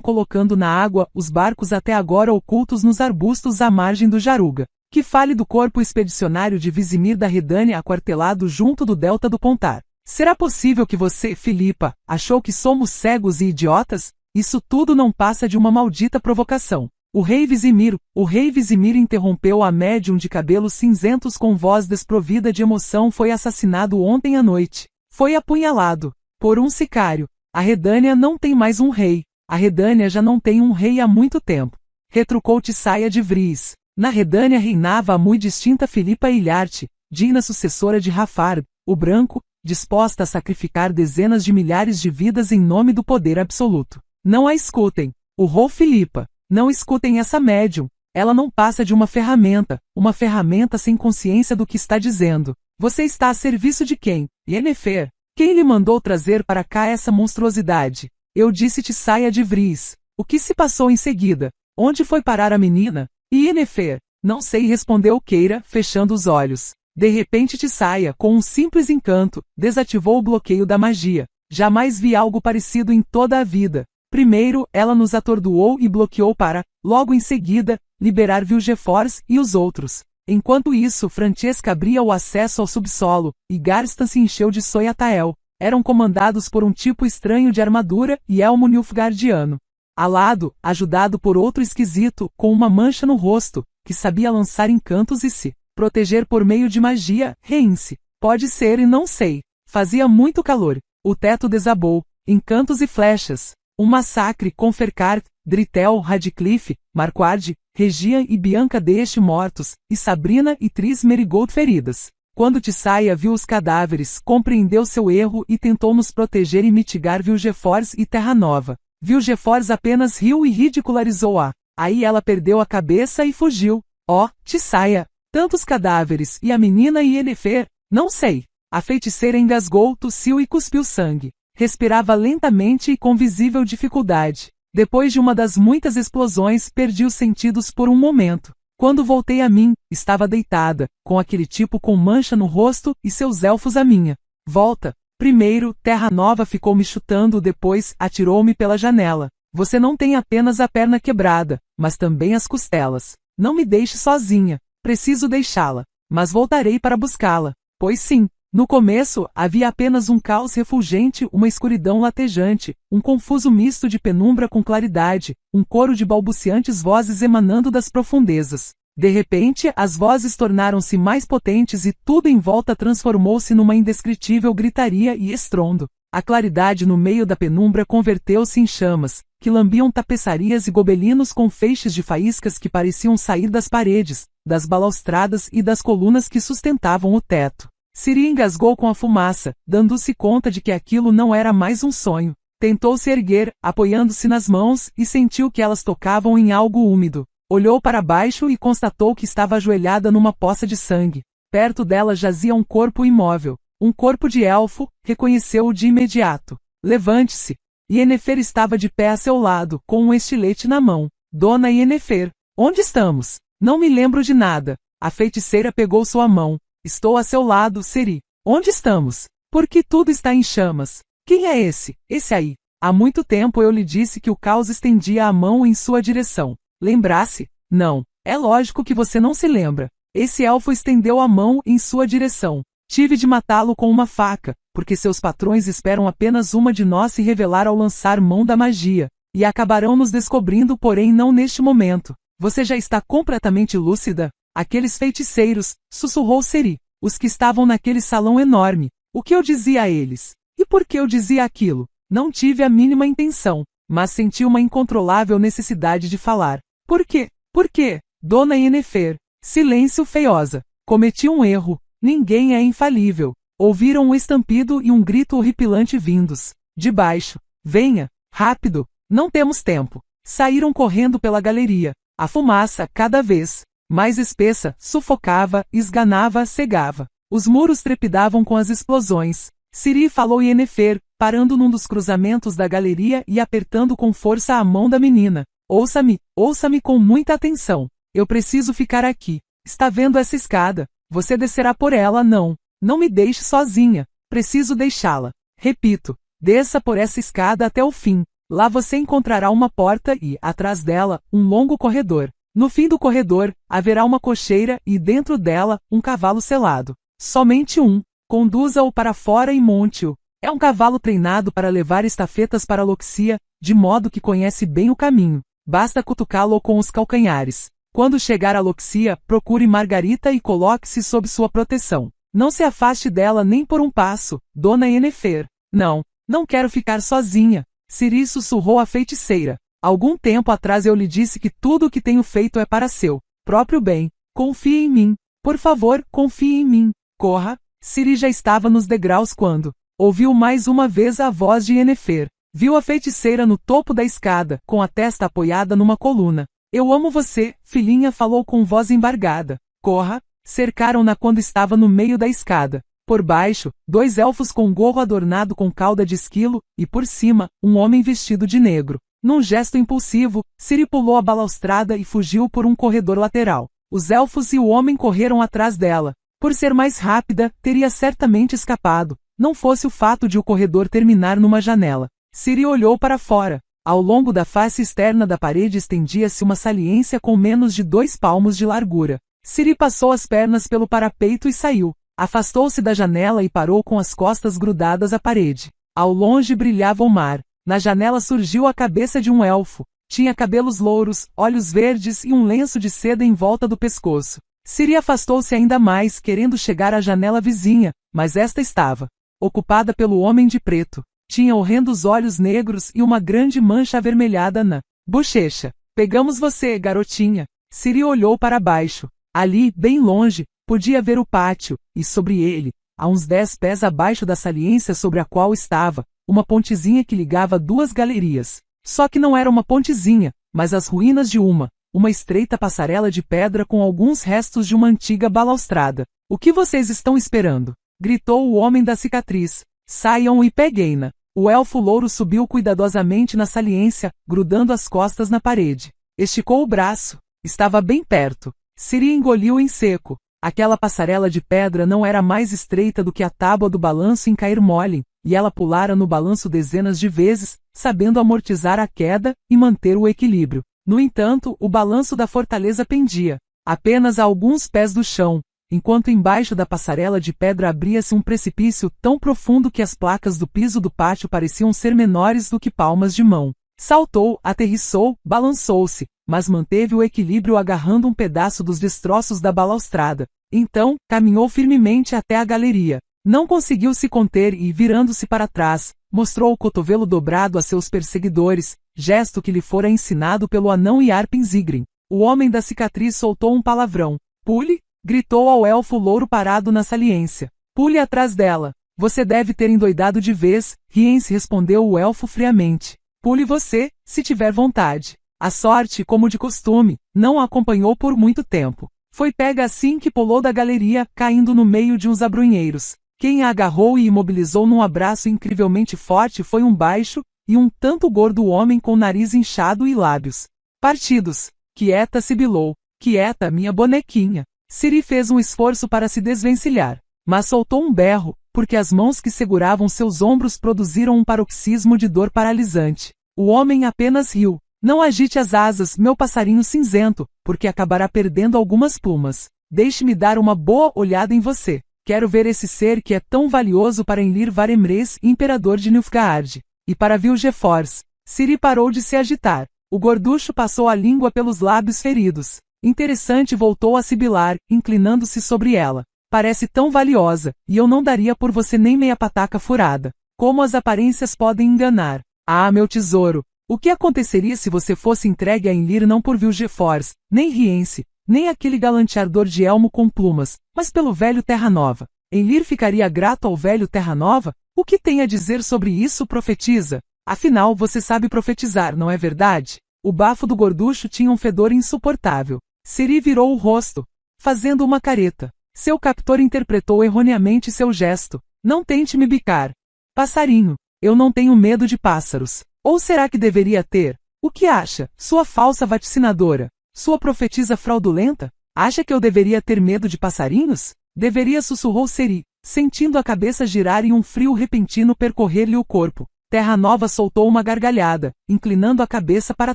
colocando na água os barcos até agora ocultos nos arbustos à margem do Jaruga. Que fale do corpo expedicionário de Vizimir da Redânia aquartelado junto do delta do Pontar. Será possível que você, Philippa, achou que somos cegos e idiotas? Isso tudo não passa de uma maldita provocação. O rei Vizimir interrompeu a médium de cabelos cinzentos com voz desprovida de emoção. Foi assassinado ontem à noite. Foi apunhalado. Por um sicário. A Redânia não tem mais um rei. A Redânia já não tem um rei há muito tempo. Retrucou Tissaia de Vries. Na Redânia reinava a muito distinta Philippa Hilliard, digna sucessora de Rafard, o Branco, disposta a sacrificar dezenas de milhares de vidas em nome do poder absoluto. Não a escutem. Urrou Philippa. Não escutem essa médium. Ela não passa de uma ferramenta sem consciência do que está dizendo. Você está a serviço de quem? Yennefer. Quem lhe mandou trazer para cá essa monstruosidade? Eu disse-te, saia de Vries. O que se passou em seguida? Onde foi parar a menina? E Yennefer? Não sei, respondeu Keira, fechando os olhos. De repente Tissaia, com um simples encanto, desativou o bloqueio da magia. Jamais vi algo parecido em toda a vida. Primeiro, ela nos atordoou e bloqueou para, logo em seguida, liberar Vilgefortz e os outros. Enquanto isso, Francesca abria o acesso ao subsolo, e Garstan se encheu de Soyatael. Eram comandados por um tipo estranho de armadura e elmo nilfgaardiano. Alado, ajudado por outro esquisito, com uma mancha no rosto, que sabia lançar encantos e se proteger por meio de magia, Reince. Pode ser e não sei. Fazia muito calor. O teto desabou. Encantos e flechas. Um massacre com Ferkart, Dritel, Radcliffe, Marquardt, Regian e Bianca Deste mortos, e Sabrina e Tris Merigold feridas. Quando Tissaia viu os cadáveres, compreendeu seu erro e tentou nos proteger e mitigar Vilgefortz e Terra Nova. Viu Geforce apenas riu e ridicularizou-a. Aí ela perdeu a cabeça e fugiu. Oh, te saia! Tantos cadáveres, e a menina e Yennefer? Não sei. A feiticeira engasgou, tossiu e cuspiu sangue. Respirava lentamente e com visível dificuldade. Depois de uma das muitas explosões, perdi os sentidos por um momento. Quando voltei a mim, estava deitada, com aquele tipo com mancha no rosto e seus elfos à minha volta. Primeiro, Terra Nova ficou me chutando, depois, atirou-me pela janela. Você não tem apenas a perna quebrada, mas também as costelas. Não me deixe sozinha. Preciso deixá-la. Mas voltarei para buscá-la. Pois sim. No começo, havia apenas um caos refulgente, uma escuridão latejante, um confuso misto de penumbra com claridade, um coro de balbuciantes vozes emanando das profundezas. De repente, as vozes tornaram-se mais potentes e tudo em volta transformou-se numa indescritível gritaria e estrondo. A claridade no meio da penumbra converteu-se em chamas, que lambiam tapeçarias e gobelinos com feixes de faíscas que pareciam sair das paredes, das balaustradas e das colunas que sustentavam o teto. Ciri engasgou com a fumaça, dando-se conta de que aquilo não era mais um sonho. Tentou se erguer, apoiando-se nas mãos, e sentiu que elas tocavam em algo úmido. Olhou para baixo e constatou que estava ajoelhada numa poça de sangue. Perto dela jazia um corpo imóvel. Um corpo de elfo, reconheceu-o de imediato. Levante-se. Yennefer estava de pé a seu lado, com um estilete na mão. Dona Yennefer, onde estamos? Não me lembro de nada. A feiticeira pegou sua mão. Estou a seu lado, Ciri. Onde estamos? Por que tudo está em chamas? Quem é esse? Esse aí. Há muito tempo eu lhe disse que o caos estendia a mão em sua direção. Lembrasse? Não. É lógico que você não se lembra. Esse elfo estendeu a mão em sua direção. Tive de matá-lo com uma faca, porque seus patrões esperam apenas uma de nós se revelar ao lançar mão da magia. E acabarão nos descobrindo, porém não neste momento. Você já está completamente lúcida? Aqueles feiticeiros, sussurrou Ciri, os que estavam naquele salão enorme. O que eu dizia a eles? E por que eu dizia aquilo? Não tive a mínima intenção, mas senti uma incontrolável necessidade de falar. Por quê? Por quê? Dona Yennefer. Silêncio, feiosa. Cometi um erro. Ninguém é infalível. Ouviram um estampido e um grito horripilante vindos de baixo. Venha, rápido, não temos tempo. Saíram correndo pela galeria. A fumaça, cada vez mais espessa, sufocava, esganava, cegava. Os muros trepidavam com as explosões. Ciri falou Yennefer, parando num dos cruzamentos da galeria e apertando com força a mão da menina. Ouça-me, ouça-me com muita atenção. Eu preciso ficar aqui. Está vendo essa escada? Você descerá por ela, não. Não me deixe sozinha. Preciso deixá-la. Repito, desça por essa escada até o fim. Lá você encontrará uma porta e, atrás dela, um longo corredor. No fim do corredor, haverá uma cocheira e, dentro dela, um cavalo selado. Somente um. Conduza-o para fora e monte-o. É um cavalo treinado para levar estafetas para Loxia, de modo que conhece bem o caminho. Basta cutucá-lo com os calcanhares. Quando chegar a Loxia, procure Margarita e coloque-se sob sua proteção. Não se afaste dela nem por um passo, Dona Yennefer. Não, não quero ficar sozinha. Ciri sussurrou a feiticeira. Algum tempo atrás eu lhe disse que tudo o que tenho feito é para seu próprio bem. Confie em mim. Por favor, confie em mim. Corra. Ciri já estava nos degraus quando ouviu mais uma vez a voz de Yennefer. Viu a feiticeira no topo da escada, com a testa apoiada numa coluna. Eu amo você, filhinha, falou com voz embargada. Corra. Cercaram-na quando estava no meio da escada. Por baixo, 2 elfos com gorro adornado com cauda de esquilo, e por cima, um homem vestido de negro. Num gesto impulsivo, Ciri pulou a balaustrada e fugiu por um corredor lateral. Os elfos e o homem correram atrás dela. Por ser mais rápida, teria certamente escapado, não fosse o fato de o corredor terminar numa janela. Ciri olhou para fora. Ao longo da face externa da parede estendia-se uma saliência com menos de 2 palmos de largura. Ciri passou as pernas pelo parapeito e saiu. Afastou-se da janela e parou com as costas grudadas à parede. Ao longe brilhava o mar. Na janela surgiu a cabeça de um elfo. Tinha cabelos louros, olhos verdes e um lenço de seda em volta do pescoço. Ciri afastou-se ainda mais, querendo chegar à janela vizinha, mas esta estava ocupada pelo homem de preto. Tinha horrendos olhos negros e uma grande mancha avermelhada na bochecha. Pegamos você, garotinha. Ciri olhou para baixo. Ali, bem longe, podia ver o pátio, e sobre ele, a uns 10 pés abaixo da saliência sobre a qual estava, uma pontezinha que ligava 2 galerias. Só que não era uma pontezinha, mas as ruínas de uma estreita passarela de pedra com alguns restos de uma antiga balaustrada. O que vocês estão esperando? Gritou o homem da cicatriz. Saiam e peguem-na. O elfo louro subiu cuidadosamente na saliência, grudando as costas na parede. Esticou o braço. Estava bem perto. Ciri engoliu em seco. Aquela passarela de pedra não era mais estreita do que a tábua do balanço em cair mole, e ela pulara no balanço dezenas de vezes, sabendo amortizar a queda e manter o equilíbrio. No entanto, o balanço da fortaleza pendia, apenas a alguns pés do chão, enquanto embaixo da passarela de pedra abria-se um precipício tão profundo que as placas do piso do pátio pareciam ser menores do que palmas de mão. Saltou, aterrissou, balançou-se, mas manteve o equilíbrio agarrando um pedaço dos destroços da balaustrada. Então, caminhou firmemente até a galeria. Não conseguiu se conter e, virando-se para trás, mostrou o cotovelo dobrado a seus perseguidores, gesto que lhe fora ensinado pelo anão Yarpen Zigrin. O homem da cicatriz soltou um palavrão. Pule! Gritou ao elfo louro parado na saliência. Pule atrás dela. Você deve ter endoidado de vez, Rience, respondeu o elfo friamente. Pule você, se tiver vontade. A sorte, como de costume, não a acompanhou por muito tempo. Foi pega assim que pulou da galeria, caindo no meio de uns abrunheiros. Quem a agarrou e imobilizou num abraço incrivelmente forte foi um baixo e um tanto gordo homem com nariz inchado e lábios partidos. Quieta, sibilou. Quieta, minha bonequinha. Ciri fez um esforço para se desvencilhar, mas soltou um berro, porque as mãos que seguravam seus ombros produziram um paroxismo de dor paralisante. O homem apenas riu. Não agite as asas, meu passarinho cinzento, porque acabará perdendo algumas plumas. Deixe-me dar uma boa olhada em você. Quero ver esse ser que é tão valioso para Enlir Varemres, imperador de Nilfgaard. E para Vilgefortz. Ciri parou de se agitar. O gorducho passou a língua pelos lábios feridos. Interessante, voltou a sibilar, inclinando-se sobre ela. Parece tão valiosa, e eu não daria por você nem meia pataca furada. Como as aparências podem enganar. Ah, meu tesouro! O que aconteceria se você fosse entregue a Enlir não por Vilgefortz, nem Rience, nem aquele galanteador de elmo com plumas, mas pelo velho Terra Nova? Enlir ficaria grato ao velho Terra Nova? O que tem a dizer sobre isso, profetiza? Afinal, você sabe profetizar, não é verdade? O bafo do gorducho tinha um fedor insuportável. Ciri virou o rosto, fazendo uma careta. Seu captor interpretou erroneamente seu gesto. Não tente me bicar. Passarinho, eu não tenho medo de pássaros. Ou será que deveria ter? O que acha, sua falsa vaticinadora? Sua profetisa fraudulenta? Acha que eu deveria ter medo de passarinhos? Deveria, sussurrou Ciri, sentindo a cabeça girar e um frio repentino percorrer-lhe o corpo. Terra Nova soltou uma gargalhada, inclinando a cabeça para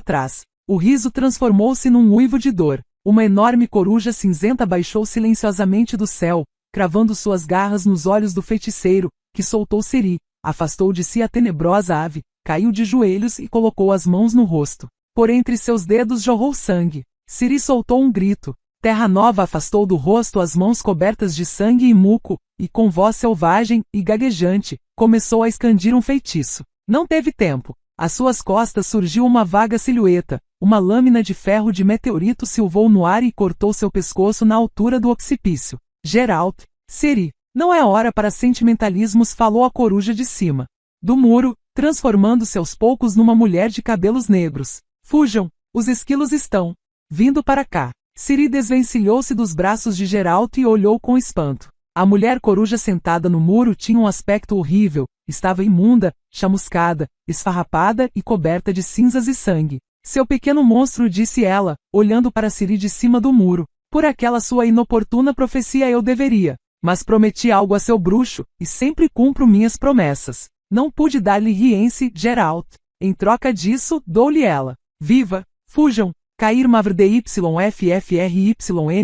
trás. O riso transformou-se num uivo de dor. Uma enorme coruja cinzenta baixou silenciosamente do céu, cravando suas garras nos olhos do feiticeiro, que soltou Ciri, afastou de si a tenebrosa ave, caiu de joelhos e colocou as mãos no rosto. Por entre seus dedos jorrou sangue. Ciri soltou um grito. Terra Nova afastou do rosto as mãos cobertas de sangue e muco, e com voz selvagem e gaguejante, começou a escandir um feitiço. Não teve tempo. Às suas costas surgiu uma vaga silhueta. Uma lâmina de ferro de meteorito silvou no ar e cortou seu pescoço na altura do occipício. Geralt, Ciri, não é hora para sentimentalismos, falou a coruja de cima do muro, transformando-se aos poucos numa mulher de cabelos negros. Fujam, os esquilos estão vindo para cá. Ciri desvencilhou-se dos braços de Geralt e olhou com espanto. A mulher coruja sentada no muro tinha um aspecto horrível, estava imunda, chamuscada, esfarrapada e coberta de cinzas e sangue. Seu pequeno monstro, disse ela, olhando para Ciri de cima do muro. Por aquela sua inoportuna profecia eu deveria. Mas prometi algo a seu bruxo, e sempre cumpro minhas promessas. Não pude dar-lhe Rience, Geralt. Em troca disso, dou-lhe ela. Viva! Fujam! Cair MavrDYFFRYN.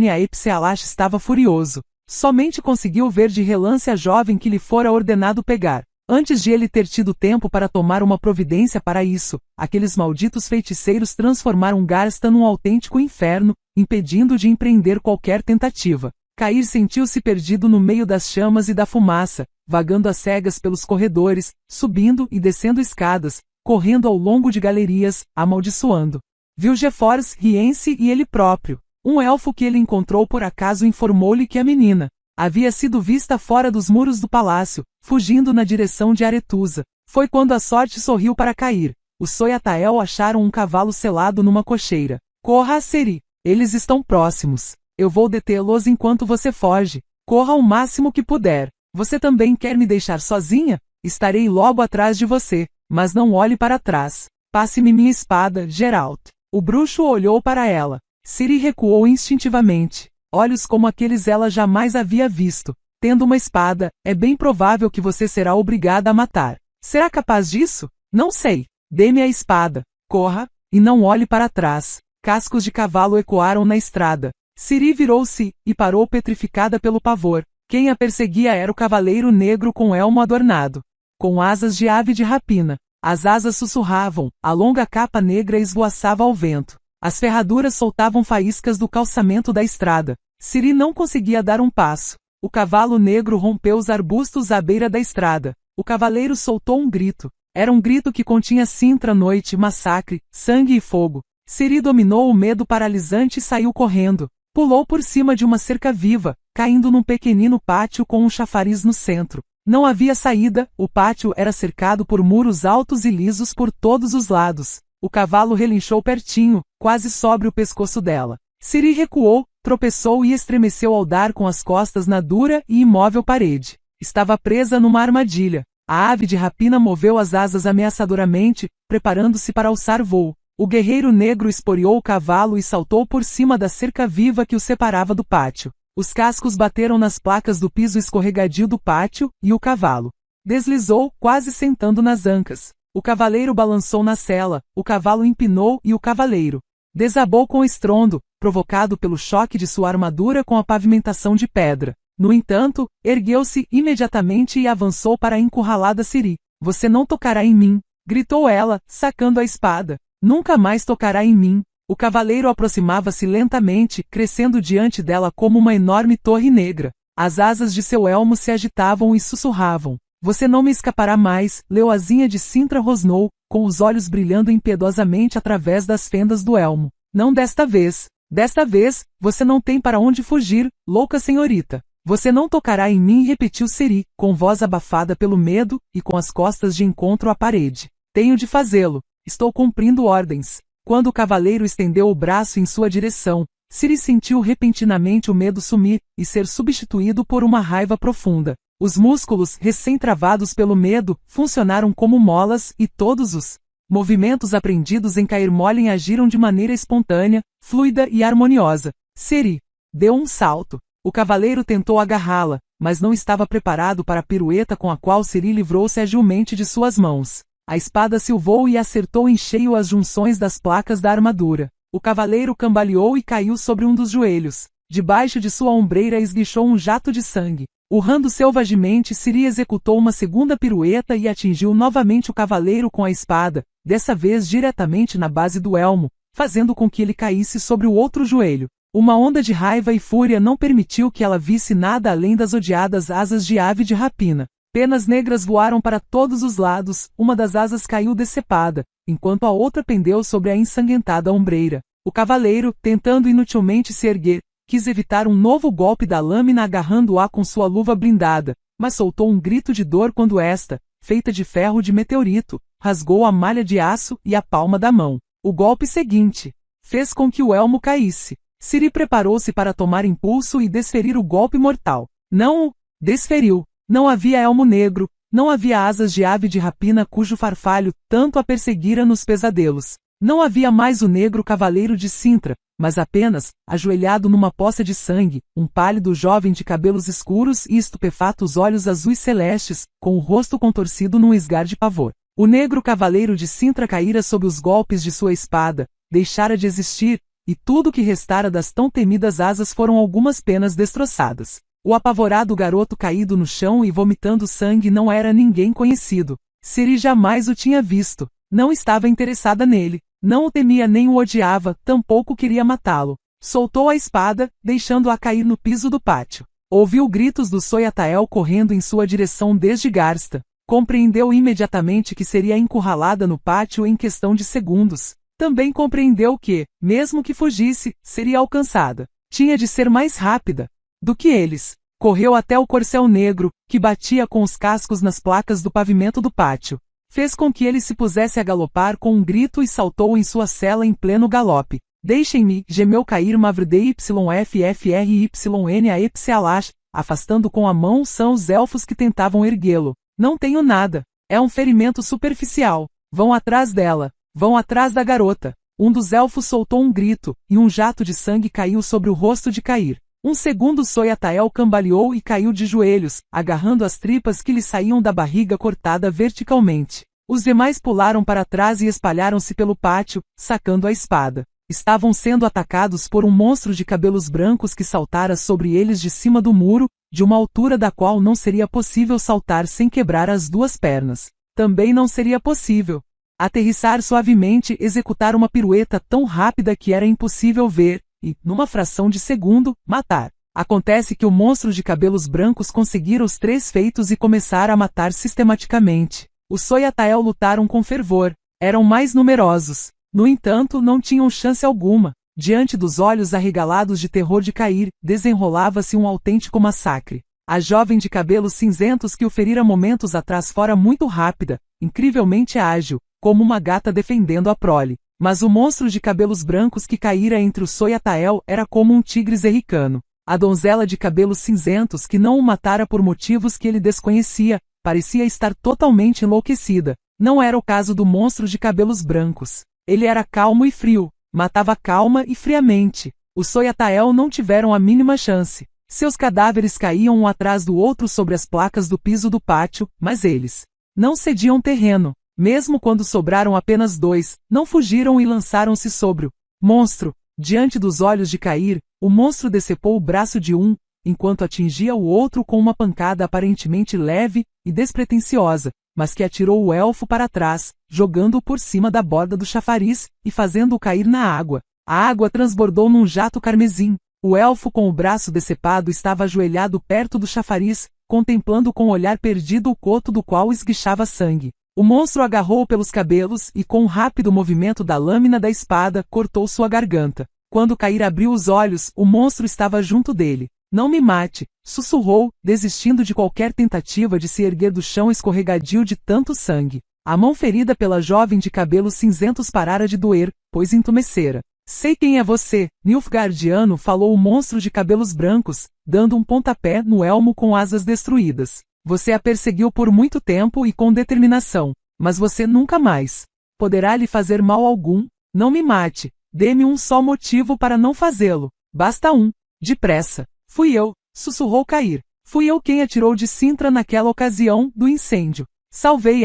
A Epsialash estava furioso. Somente conseguiu ver de relance a jovem que lhe fora ordenado pegar. Antes de ele ter tido tempo para tomar uma providência para isso, aqueles malditos feiticeiros transformaram Garstan num autêntico inferno, impedindo de empreender qualquer tentativa. Cair sentiu-se perdido no meio das chamas e da fumaça, vagando às cegas pelos corredores, subindo e descendo escadas, correndo ao longo de galerias, amaldiçoando Vilgefortz, Rience e ele próprio. Um elfo que ele encontrou por acaso informou-lhe que a menina havia sido vista fora dos muros do palácio, fugindo na direção de Aretusa. Foi quando a sorte sorriu para Cair. os Soyatael acharam um cavalo selado numa cocheira. Corra a Seri. Eles estão próximos. Eu vou detê-los enquanto você foge. Corra o máximo que puder. Você também quer me deixar sozinha? Estarei logo atrás de você, mas não olhe para trás. Passe-me minha espada, Geralt. O bruxo olhou para ela. Ciri recuou instintivamente. Olhos como aqueles ela jamais havia visto. Tendo uma espada, é bem provável que você será obrigada a matar. Será capaz disso? Não sei. Dê-me a espada. Corra, e não olhe para trás. Cascos de cavalo ecoaram na estrada. Ciri virou-se, e parou petrificada pelo pavor. Quem a perseguia era o cavaleiro negro com elmo adornado, com asas de ave de rapina. As asas sussurravam, a longa capa negra esvoaçava ao vento. As ferraduras soltavam faíscas do calçamento da estrada. Ciri não conseguia dar um passo. O cavalo negro rompeu os arbustos à beira da estrada. O cavaleiro soltou um grito. Era um grito que continha Sintra, noite, massacre, sangue e fogo. Ciri dominou o medo paralisante e saiu correndo. Pulou por cima de uma cerca viva, caindo num pequenino pátio com um chafariz no centro. Não havia saída, o pátio era cercado por muros altos e lisos por todos os lados. O cavalo relinchou pertinho, quase sobre o pescoço dela. Ciri recuou, tropeçou e estremeceu ao dar com as costas na dura e imóvel parede. Estava presa numa armadilha. A ave de rapina moveu as asas ameaçadoramente, preparando-se para alçar voo. O guerreiro negro esporeou o cavalo e saltou por cima da cerca viva que o separava do pátio. Os cascos bateram nas placas do piso escorregadio do pátio, e o cavalo deslizou, quase sentando nas ancas. O cavaleiro balançou na sela, o cavalo empinou e o cavaleiro desabou com estrondo, provocado pelo choque de sua armadura com a pavimentação de pedra. No entanto, ergueu-se imediatamente e avançou para a encurralada Ciri. Você não tocará em mim, gritou ela, sacando a espada. Nunca mais tocará em mim. O cavaleiro aproximava-se lentamente, crescendo diante dela como uma enorme torre negra. As asas de seu elmo se agitavam e sussurravam. Você não me escapará mais, Leoazinha de Sintra rosnou, com os olhos brilhando impiedosamente através das fendas do elmo. Não desta vez. Desta vez, você não tem para onde fugir, louca senhorita. Você não tocará em mim, repetiu Ciri, com voz abafada pelo medo, e com as costas de encontro à parede. Tenho de fazê-lo. Estou cumprindo ordens. Quando o cavaleiro estendeu o braço em sua direção, Ciri sentiu repentinamente o medo sumir, e ser substituído por uma raiva profunda. Os músculos, recém-travados pelo medo, funcionaram como molas, e todos os movimentos aprendidos em cair mole agiram de maneira espontânea, fluida e harmoniosa. Ciri deu um salto. O cavaleiro tentou agarrá-la, mas não estava preparado para a pirueta com a qual Ciri livrou-se agilmente de suas mãos. A espada silvou e acertou em cheio as junções das placas da armadura. O cavaleiro cambaleou e caiu sobre um dos joelhos. Debaixo de sua ombreira esguichou um jato de sangue. Urrando selvagemente, Ciri executou uma segunda pirueta e atingiu novamente o cavaleiro com a espada, dessa vez diretamente na base do elmo, fazendo com que ele caísse sobre o outro joelho. Uma onda de raiva e fúria não permitiu que ela visse nada além das odiadas asas de ave de rapina. Penas negras voaram para todos os lados, uma das asas caiu decepada, enquanto a outra pendeu sobre a ensanguentada ombreira. O cavaleiro, tentando inutilmente se erguer, quis evitar um novo golpe da lâmina agarrando-a com sua luva blindada, mas soltou um grito de dor quando esta, feita de ferro de meteorito, rasgou a malha de aço e a palma da mão. O golpe seguinte fez com que o elmo caísse. Ciri preparou-se para tomar impulso e desferir o golpe mortal. Não o desferiu. Não havia elmo negro, não havia asas de ave de rapina cujo farfalho tanto a perseguira nos pesadelos. Não havia mais o negro cavaleiro de Sintra, mas apenas, ajoelhado numa poça de sangue, um pálido jovem de cabelos escuros e estupefatos olhos azuis celestes, com o rosto contorcido num esgar de pavor. O negro cavaleiro de Sintra caíra sob os golpes de sua espada, deixara de existir, e tudo que restara das tão temidas asas foram algumas penas destroçadas. O apavorado garoto caído no chão e vomitando sangue não era ninguém conhecido. Ciri jamais o tinha visto. Não estava interessada nele. Não o temia nem o odiava, tampouco queria matá-lo. Soltou a espada, deixando-a cair no piso do pátio. Ouviu gritos do Soyatael correndo em sua direção desde Garsta. Compreendeu imediatamente que seria encurralada no pátio em questão de segundos. Também compreendeu que, mesmo que fugisse, seria alcançada. Tinha de ser mais rápida do que eles. Correu até o corcel negro, que batia com os cascos nas placas do pavimento do pátio. fez com que ele se pusesse a galopar com um grito e saltou em sua sela em pleno galope. Deixem-me, gemeu Cair MavrideYFFRYNAEPSALASH, afastando com a mão são os elfos que tentavam erguê-lo. Não tenho nada. É um ferimento superficial. Vão atrás dela. Vão atrás da garota. Um dos elfos soltou um grito, e um jato de sangue caiu sobre o rosto de Cair. Um segundo Soyatael cambaleou e caiu de joelhos, agarrando as tripas que lhe saíam da barriga cortada verticalmente. Os demais pularam para trás e espalharam-se pelo pátio, sacando a espada. Estavam sendo atacados por um monstro de cabelos brancos que saltara sobre eles de cima do muro, de uma altura da qual não seria possível saltar sem quebrar as duas pernas. Também não seria possível aterrissar suavemente, executar uma pirueta tão rápida que era impossível ver, e, numa fração de segundo, matar. Acontece que o monstro de cabelos brancos conseguira os 3 feitos e começara a matar sistematicamente. Os Soyatael lutaram com fervor. Eram mais numerosos. No entanto, não tinham chance alguma. Diante dos olhos arregalados de terror de Cair, desenrolava-se um autêntico massacre. A jovem de cabelos cinzentos que o ferira momentos atrás fora muito rápida, incrivelmente ágil, como uma gata defendendo a prole. Mas o monstro de cabelos brancos que caíra entre os Soyatael era como um tigre zerricano. A donzela de cabelos cinzentos que não o matara por motivos que ele desconhecia, parecia estar totalmente enlouquecida. Não era o caso do monstro de cabelos brancos. Ele era calmo e frio, matava calma e friamente. Os Soyatael não tiveram a mínima chance. Seus cadáveres caíam um atrás do outro sobre as placas do piso do pátio, mas eles não cediam terreno. Mesmo quando sobraram apenas 2, não fugiram e lançaram-se sobre o monstro. Diante dos olhos de Cair, o monstro decepou o braço de um, enquanto atingia o outro com uma pancada aparentemente leve e despretensiosa, mas que atirou o elfo para trás, jogando-o por cima da borda do chafariz e fazendo-o cair na água. A água transbordou num jato carmesim. O elfo com o braço decepado estava ajoelhado perto do chafariz, contemplando com o olhar perdido o coto do qual esguichava sangue. O monstro agarrou-o pelos cabelos e, com um rápido movimento da lâmina da espada, cortou sua garganta. Quando Cair abriu os olhos, o monstro estava junto dele. Não me mate, sussurrou, desistindo de qualquer tentativa de se erguer do chão escorregadio de tanto sangue. A mão ferida pela jovem de cabelos cinzentos parara de doer, pois entumecera. Sei quem é você, Nilfgaardiano, falou o monstro de cabelos brancos, dando um pontapé no elmo com asas destruídas. Você a perseguiu por muito tempo e com determinação, mas você nunca mais poderá lhe fazer mal algum. Não me mate, dê-me um só motivo para não fazê-lo. Basta um. Depressa. Fui eu, sussurrou Cair. Fui eu quem atirou de Sintra naquela ocasião do incêndio. Salvei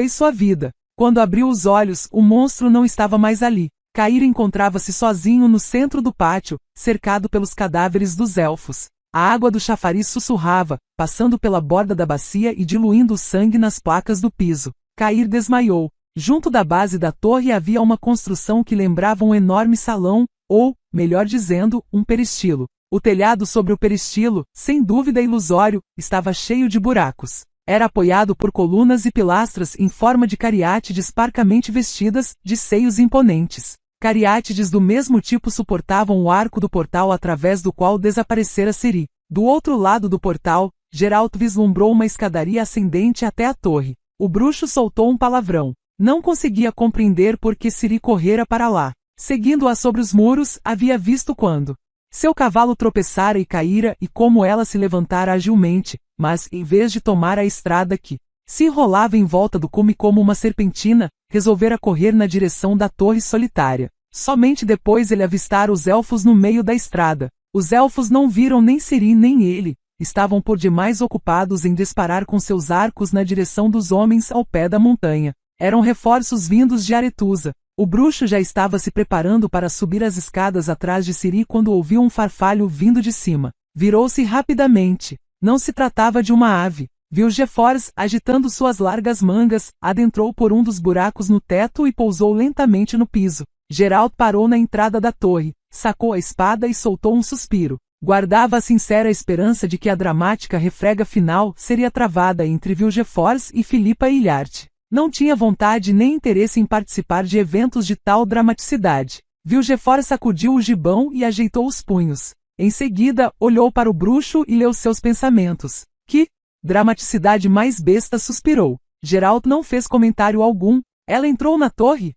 sua vida. Quando abriu os olhos, o monstro não estava mais ali. Cair encontrava-se sozinho no centro do pátio, cercado pelos cadáveres dos elfos. A água do chafariz sussurrava, passando pela borda da bacia e diluindo o sangue nas placas do piso. Cair desmaiou. Junto da base da torre havia uma construção que lembrava um enorme salão, ou, melhor dizendo, um peristilo. O telhado sobre o peristilo, sem dúvida ilusório, estava cheio de buracos. Era apoiado por colunas e pilastras em forma de cariátides parcamente vestidas, de seios imponentes. Cariátides do mesmo tipo suportavam o arco do portal através do qual desaparecera Ciri. Do outro lado do portal, Geralt vislumbrou uma escadaria ascendente até a torre. O bruxo soltou um palavrão. Não conseguia compreender por que Ciri correra para lá. Seguindo-a sobre os muros, havia visto quando seu cavalo tropeçara e caíra e como ela se levantara agilmente, mas, em vez de tomar a estrada que se enrolava em volta do cume como uma serpentina, resolvera correr na direção da torre solitária. Somente depois ele avistara os elfos no meio da estrada. Os elfos não viram nem Ciri nem ele, estavam por demais ocupados em disparar com seus arcos na direção dos homens ao pé da montanha. Eram reforços vindos de Aretusa. O bruxo já estava se preparando para subir as escadas atrás de Ciri quando ouviu um farfalho vindo de cima. Virou-se rapidamente. Não se tratava de uma ave. Viu Jeffors agitando suas largas mangas, adentrou por um dos buracos no teto e pousou lentamente no piso. Geralt parou na entrada da torre, sacou a espada e soltou um suspiro. Guardava a sincera esperança de que a dramática refrega final seria travada entre Vilgefortz e Filipa Illart. Não tinha vontade nem interesse em participar de eventos de tal dramaticidade. Vilgefortz sacudiu o gibão e ajeitou os punhos. Em seguida, olhou para o bruxo e leu seus pensamentos. Que dramaticidade mais besta, suspirou. Geralt não fez comentário algum. Ela entrou na torre?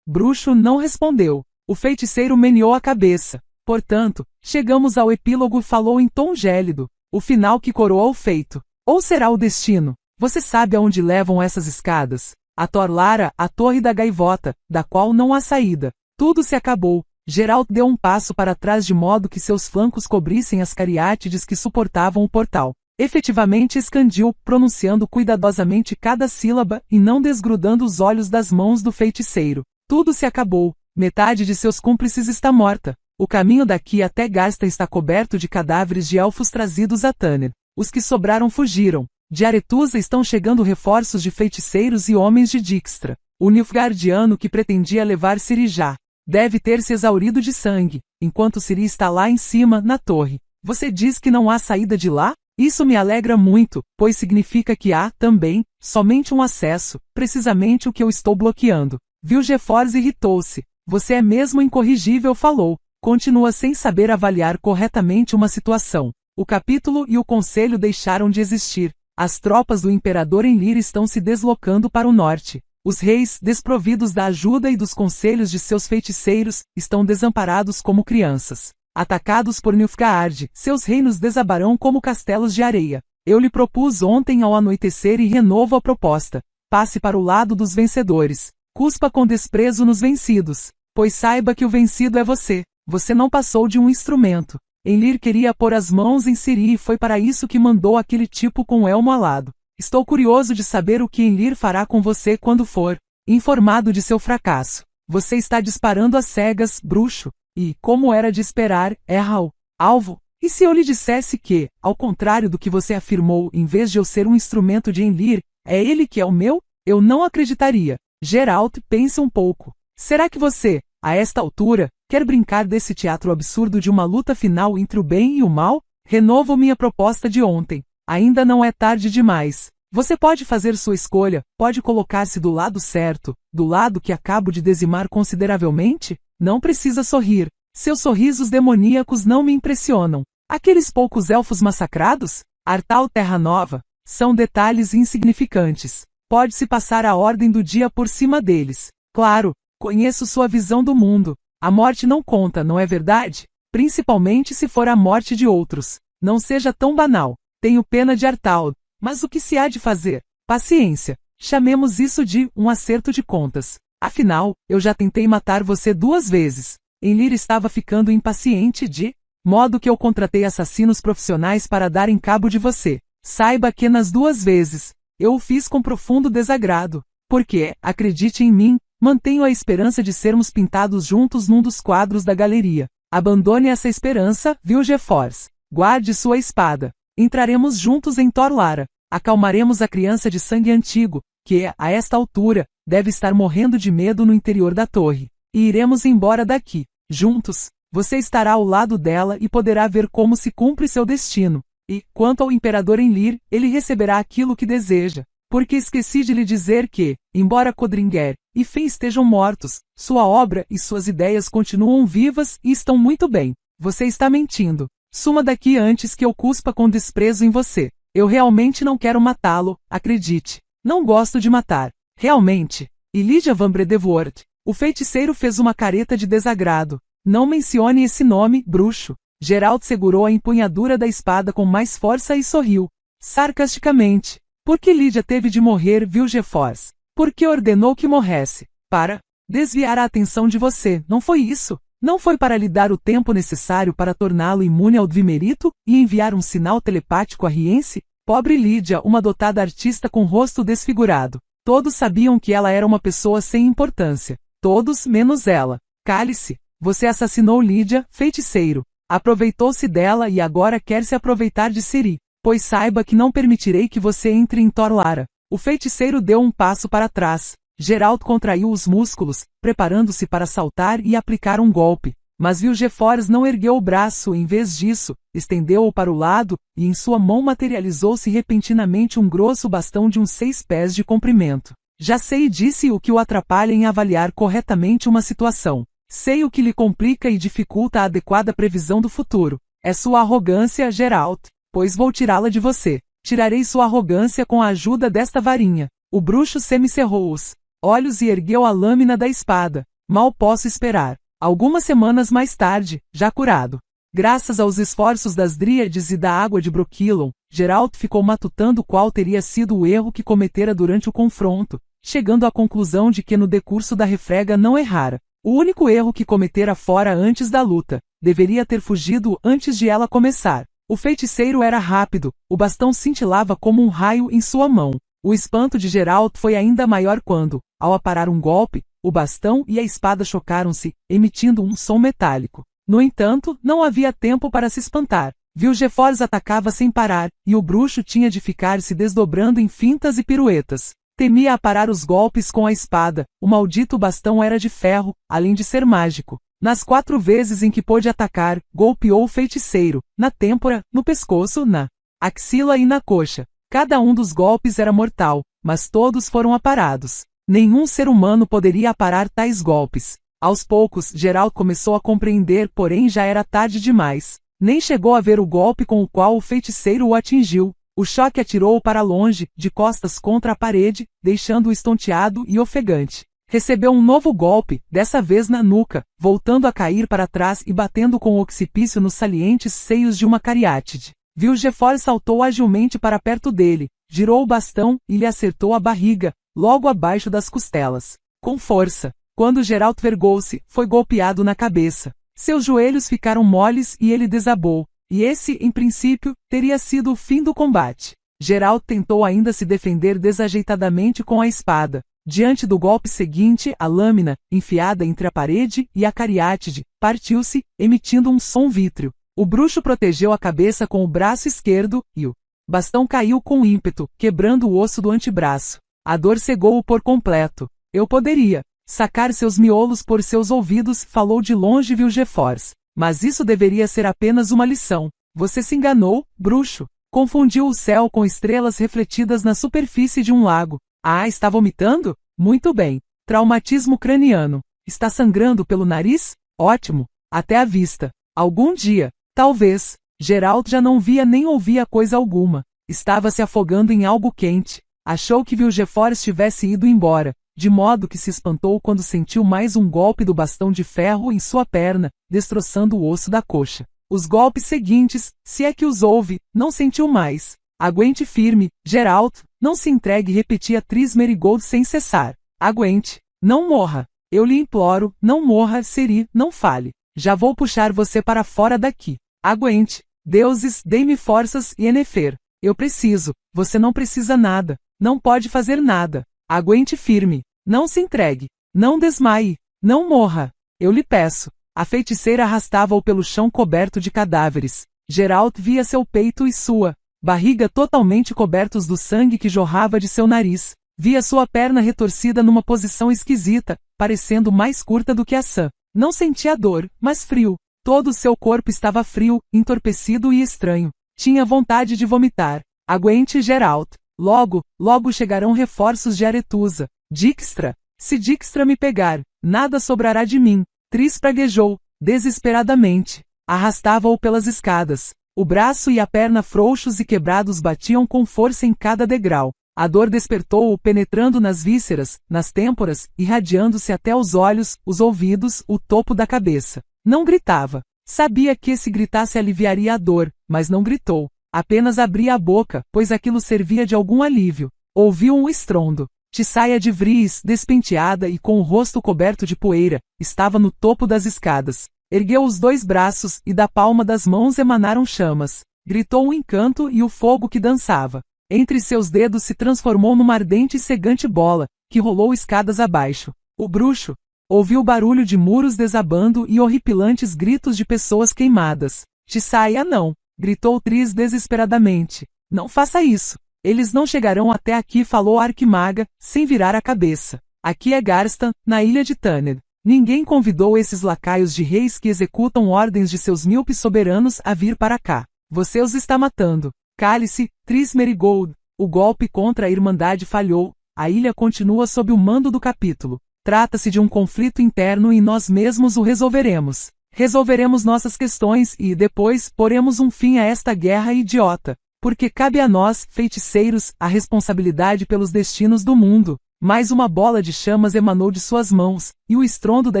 Bruxo não respondeu. O feiticeiro meneou a cabeça. Portanto, chegamos ao epílogo, falou em tom gélido. O final que coroa o feito. Ou será o destino? Você sabe aonde levam essas escadas? A Torlara, a Torre da Gaivota, da qual não há saída. Tudo se acabou. Geralt deu um passo para trás de modo que seus flancos cobrissem as cariátides que suportavam o portal. Efetivamente escandiu, pronunciando cuidadosamente cada sílaba e não desgrudando os olhos das mãos do feiticeiro. Tudo se acabou. Metade de seus cúmplices está morta. O caminho daqui até Gasta está coberto de cadáveres de elfos trazidos a Tanner. Os que sobraram fugiram. De Aretusa estão chegando reforços de feiticeiros e homens de Dijkstra. O Nilfgaardiano que pretendia levar Ciri já deve ter se exaurido de sangue, enquanto Ciri está lá em cima, na torre. Você diz que não há saída de lá? Isso me alegra muito, pois significa que há, também, somente um acesso, precisamente o que eu estou bloqueando. Vilgefortz irritou-se. Você é mesmo incorrigível, falou. Continua sem saber avaliar corretamente uma situação. O capítulo e o conselho deixaram de existir. As tropas do imperador Enlir estão se deslocando para o norte. Os reis, desprovidos da ajuda e dos conselhos de seus feiticeiros, estão desamparados como crianças. Atacados por Nilfgaard, seus reinos desabarão como castelos de areia. Eu lhe propus ontem ao anoitecer e renovo a proposta. Passe para o lado dos vencedores. Cuspa com desprezo nos vencidos. Pois saiba que o vencido é você. Você não passou de um instrumento. Enlir queria pôr as mãos em Ciri e foi para isso que mandou aquele tipo com o elmo alado. Estou curioso de saber o que Enlir fará com você quando for informado de seu fracasso. Você está disparando às cegas, bruxo. E, como era de esperar, erra o alvo. E se eu lhe dissesse que, ao contrário do que você afirmou, em vez de eu ser um instrumento de Enlir, é ele que é o meu? Eu não acreditaria. Geralt, pense um pouco. Será que você, a esta altura, quer brincar desse teatro absurdo de uma luta final entre o bem e o mal? Renovo minha proposta de ontem. Ainda não é tarde demais. Você pode fazer sua escolha, pode colocar-se do lado certo, do lado que acabo de dizimar consideravelmente? Não precisa sorrir. Seus sorrisos demoníacos não me impressionam. Aqueles poucos elfos massacrados? Artal Terra Nova? São detalhes insignificantes. Pode-se passar a ordem do dia por cima deles. Claro, conheço sua visão do mundo. A morte não conta, não é verdade? Principalmente se for a morte de outros. Não seja tão banal. Tenho pena de Artal. Mas o que se há de fazer? Paciência. Chamemos isso de um acerto de contas. Afinal, eu já tentei matar você 2 vezes. Enlir estava ficando impaciente de modo que eu contratei assassinos profissionais para darem cabo de você. Saiba que nas 2 vezes, eu o fiz com profundo desagrado. Porque, acredite em mim, mantenho a esperança de sermos pintados juntos num dos quadros da galeria. Abandone essa esperança, Vilgefortz. Guarde sua espada. Entraremos juntos em Torlara. Acalmaremos a criança de sangue antigo, que, a esta altura, deve estar morrendo de medo no interior da torre. E iremos embora daqui. Juntos, você estará ao lado dela e poderá ver como se cumpre seu destino. E, quanto ao Imperador Enlir, ele receberá aquilo que deseja. Porque esqueci de lhe dizer que, embora Codringher e Fen estejam mortos, sua obra e suas ideias continuam vivas e estão muito bem. Você está mentindo. Suma daqui antes que eu cuspa com desprezo em você. Eu realmente não quero matá-lo, acredite. Não gosto de matar. Realmente. E Lydia van Bredevoort. O feiticeiro fez uma careta de desagrado. Não mencione esse nome, bruxo. Geralt segurou a empunhadura da espada com mais força e sorriu. Sarcasticamente. Por que Lydia teve de morrer, Vilgefortz? Por que ordenou que morresse? Para desviar a atenção de você, não foi isso? Não foi para lhe dar o tempo necessário para torná-lo imune ao Dvimerito e enviar um sinal telepático a Rience? Pobre Lydia, uma dotada artista com rosto desfigurado. Todos sabiam que ela era uma pessoa sem importância. Todos, menos ela. Cale-se. Você assassinou Lydia, feiticeiro. Aproveitou-se dela e agora quer se aproveitar de Ciri. Pois saiba que não permitirei que você entre em Torlara. O feiticeiro deu um passo para trás. Geralt contraiu os músculos, preparando-se para saltar e aplicar um golpe. Mas Vilgefortz não ergueu o braço, em vez disso, estendeu-o para o lado, e em sua mão materializou-se repentinamente um grosso bastão de uns 6 pés de comprimento. Já sei, disse o que o atrapalha em avaliar corretamente uma situação. Sei o que lhe complica e dificulta a adequada previsão do futuro. É sua arrogância, Geralt. Pois vou tirá-la de você. Tirarei sua arrogância com a ajuda desta varinha. O bruxo semicerrou os olhos e ergueu a lâmina da espada. Mal posso esperar. Algumas semanas mais tarde, já curado. Graças aos esforços das Dríades e da água de Brokilon, Geralt ficou matutando qual teria sido o erro que cometera durante o confronto, chegando à conclusão de que no decurso da refrega não errara. O único erro que cometera fora antes da luta, deveria ter fugido antes de ela começar. O feiticeiro era rápido, o bastão cintilava como um raio em sua mão. O espanto de Geralt foi ainda maior quando, ao aparar um golpe, o bastão e a espada chocaram-se, emitindo um som metálico. No entanto, não havia tempo para se espantar. Vilgefortz atacava sem parar, e o bruxo tinha de ficar se desdobrando em fintas e piruetas. Temia aparar os golpes com a espada, o maldito bastão era de ferro, além de ser mágico. Nas 4 vezes em que pôde atacar, golpeou o feiticeiro, na têmpora, no pescoço, na axila e na coxa. Cada um dos golpes era mortal, mas todos foram aparados. Nenhum ser humano poderia aparar tais golpes. Aos poucos, Geralt começou a compreender, porém já era tarde demais. Nem chegou a ver o golpe com o qual o feiticeiro o atingiu. O choque atirou-o para longe, de costas contra a parede, deixando-o estonteado e ofegante. Recebeu um novo golpe, dessa vez na nuca, voltando a cair para trás e batendo com o occipício nos salientes seios de uma cariátide. Vilgefortz saltou agilmente para perto dele, girou o bastão e lhe acertou a barriga, logo abaixo das costelas. Com força. Quando Geralt vergou-se, foi golpeado na cabeça. Seus joelhos ficaram moles e ele desabou. E esse, em princípio, teria sido o fim do combate. Geralt tentou ainda se defender desajeitadamente com a espada. Diante do golpe seguinte, a lâmina, enfiada entre a parede e a cariátide, partiu-se, emitindo um som vítreo. O bruxo protegeu a cabeça com o braço esquerdo, e o bastão caiu com ímpeto, quebrando o osso do antebraço. A dor cegou-o por completo. Eu poderia sacar seus miolos por seus ouvidos, falou de longe Vilgefortz. Mas isso deveria ser apenas uma lição. Você se enganou, bruxo. Confundiu o céu com estrelas refletidas na superfície de um lago. Ah, está vomitando? Muito bem. Traumatismo craniano. Está sangrando pelo nariz? Ótimo. Até a vista. Algum dia, talvez. Geralt já não via nem ouvia coisa alguma. Estava se afogando em algo quente. Achou que Vilgefortz tivesse ido embora, de modo que se espantou quando sentiu mais um golpe do bastão de ferro em sua perna, destroçando o osso da coxa. Os golpes seguintes, se é que os houve, não sentiu mais. Aguente firme, Geralt, não se entregue, repetia Triss Merigold sem cessar. Aguente, não morra. Eu lhe imploro, não morra, Ciri, não fale. Já vou puxar você para fora daqui. Aguente. Deuses, dei-me forças, Yennefer. Eu preciso. Você não precisa nada. Não pode fazer nada. Aguente firme. Não se entregue. Não desmaie. Não morra. Eu lhe peço. A feiticeira arrastava-o pelo chão coberto de cadáveres. Geralt via seu peito e sua barriga totalmente cobertos do sangue que jorrava de seu nariz. Via sua perna retorcida numa posição esquisita, parecendo mais curta do que a sã. Não sentia dor, mas frio. Todo o seu corpo estava frio, entorpecido e estranho. Tinha vontade de vomitar. Aguente, Geralt. Logo, logo chegarão reforços de Aretusa. Dijkstra. Se Dijkstra me pegar, nada sobrará de mim. Triss praguejou, desesperadamente. Arrastava-o pelas escadas. O braço e a perna frouxos e quebrados batiam com força em cada degrau. A dor despertou-o penetrando nas vísceras, nas têmporas, irradiando-se até os olhos, os ouvidos, o topo da cabeça. Não gritava. Sabia que se gritasse aliviaria a dor, mas não gritou. Apenas abria a boca, pois aquilo servia de algum alívio. Ouviu um estrondo. Tissaia de Vries, despenteada e com o rosto coberto de poeira, estava no topo das escadas. Ergueu os 2 braços, e da palma das mãos emanaram chamas. Gritou um encanto e o fogo que dançava. Entre seus dedos se transformou numa ardente e cegante bola, que rolou escadas abaixo. O bruxo ouviu barulho de muros desabando e horripilantes gritos de pessoas queimadas. Tissaia não! Gritou Triss desesperadamente. Não faça isso! Eles não chegarão até aqui, falou a arquimaga, sem virar a cabeça. Aqui é Garstan, na ilha de Tanned. Ninguém convidou esses lacaios de reis que executam ordens de seus míopes soberanos a vir para cá. Você os está matando. Cale-se, Triss Merigold. O golpe contra a Irmandade falhou. A ilha continua sob o mando do capítulo. Trata-se de um conflito interno e nós mesmos o resolveremos. Resolveremos nossas questões e, depois, poremos um fim a esta guerra idiota. Porque cabe a nós, feiticeiros, a responsabilidade pelos destinos do mundo. Mais uma bola de chamas emanou de suas mãos, e o estrondo da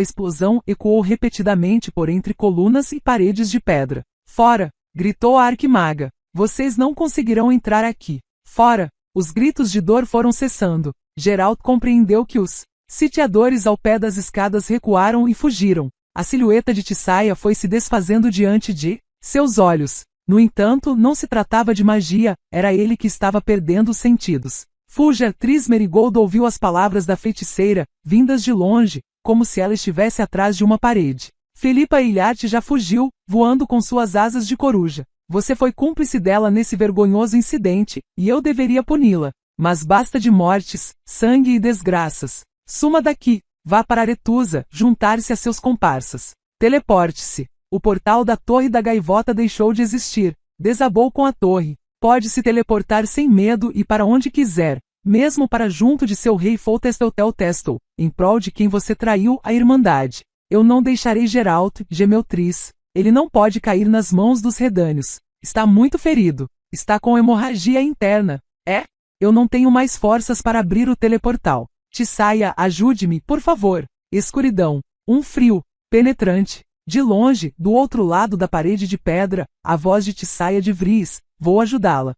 explosão ecoou repetidamente por entre colunas e paredes de pedra. Fora! Gritou a arquimaga. Vocês não conseguirão entrar aqui. Fora! Os gritos de dor foram cessando. Geralt compreendeu que os sitiadores ao pé das escadas recuaram e fugiram. A silhueta de Tissaia foi se desfazendo diante de seus olhos. No entanto, não se tratava de magia, era ele que estava perdendo os sentidos. Fuja! Tris Merigold ouviu as palavras da feiticeira, vindas de longe, como se ela estivesse atrás de uma parede. Felipa Eilhart já fugiu, voando com suas asas de coruja. Você foi cúmplice dela nesse vergonhoso incidente, e eu deveria puni-la. Mas basta de mortes, sangue e desgraças. Suma daqui, vá para Aretusa, juntar-se a seus comparsas. Teleporte-se. O portal da Torre da Gaivota deixou de existir. Desabou com a torre. Pode se teleportar sem medo e para onde quiser, mesmo para junto de seu rei Foltestel, em prol de quem você traiu a Irmandade. Eu não deixarei Geralt, gemeu Tris. Ele não pode cair nas mãos dos redânios. Está muito ferido. Está com hemorragia interna. Eu não tenho mais forças para abrir o teleportal. Tissaia, ajude-me, por favor. Escuridão. Um frio penetrante. De longe, do outro lado da parede de pedra, a voz de Tissaia de Vries. Vou ajudá-la.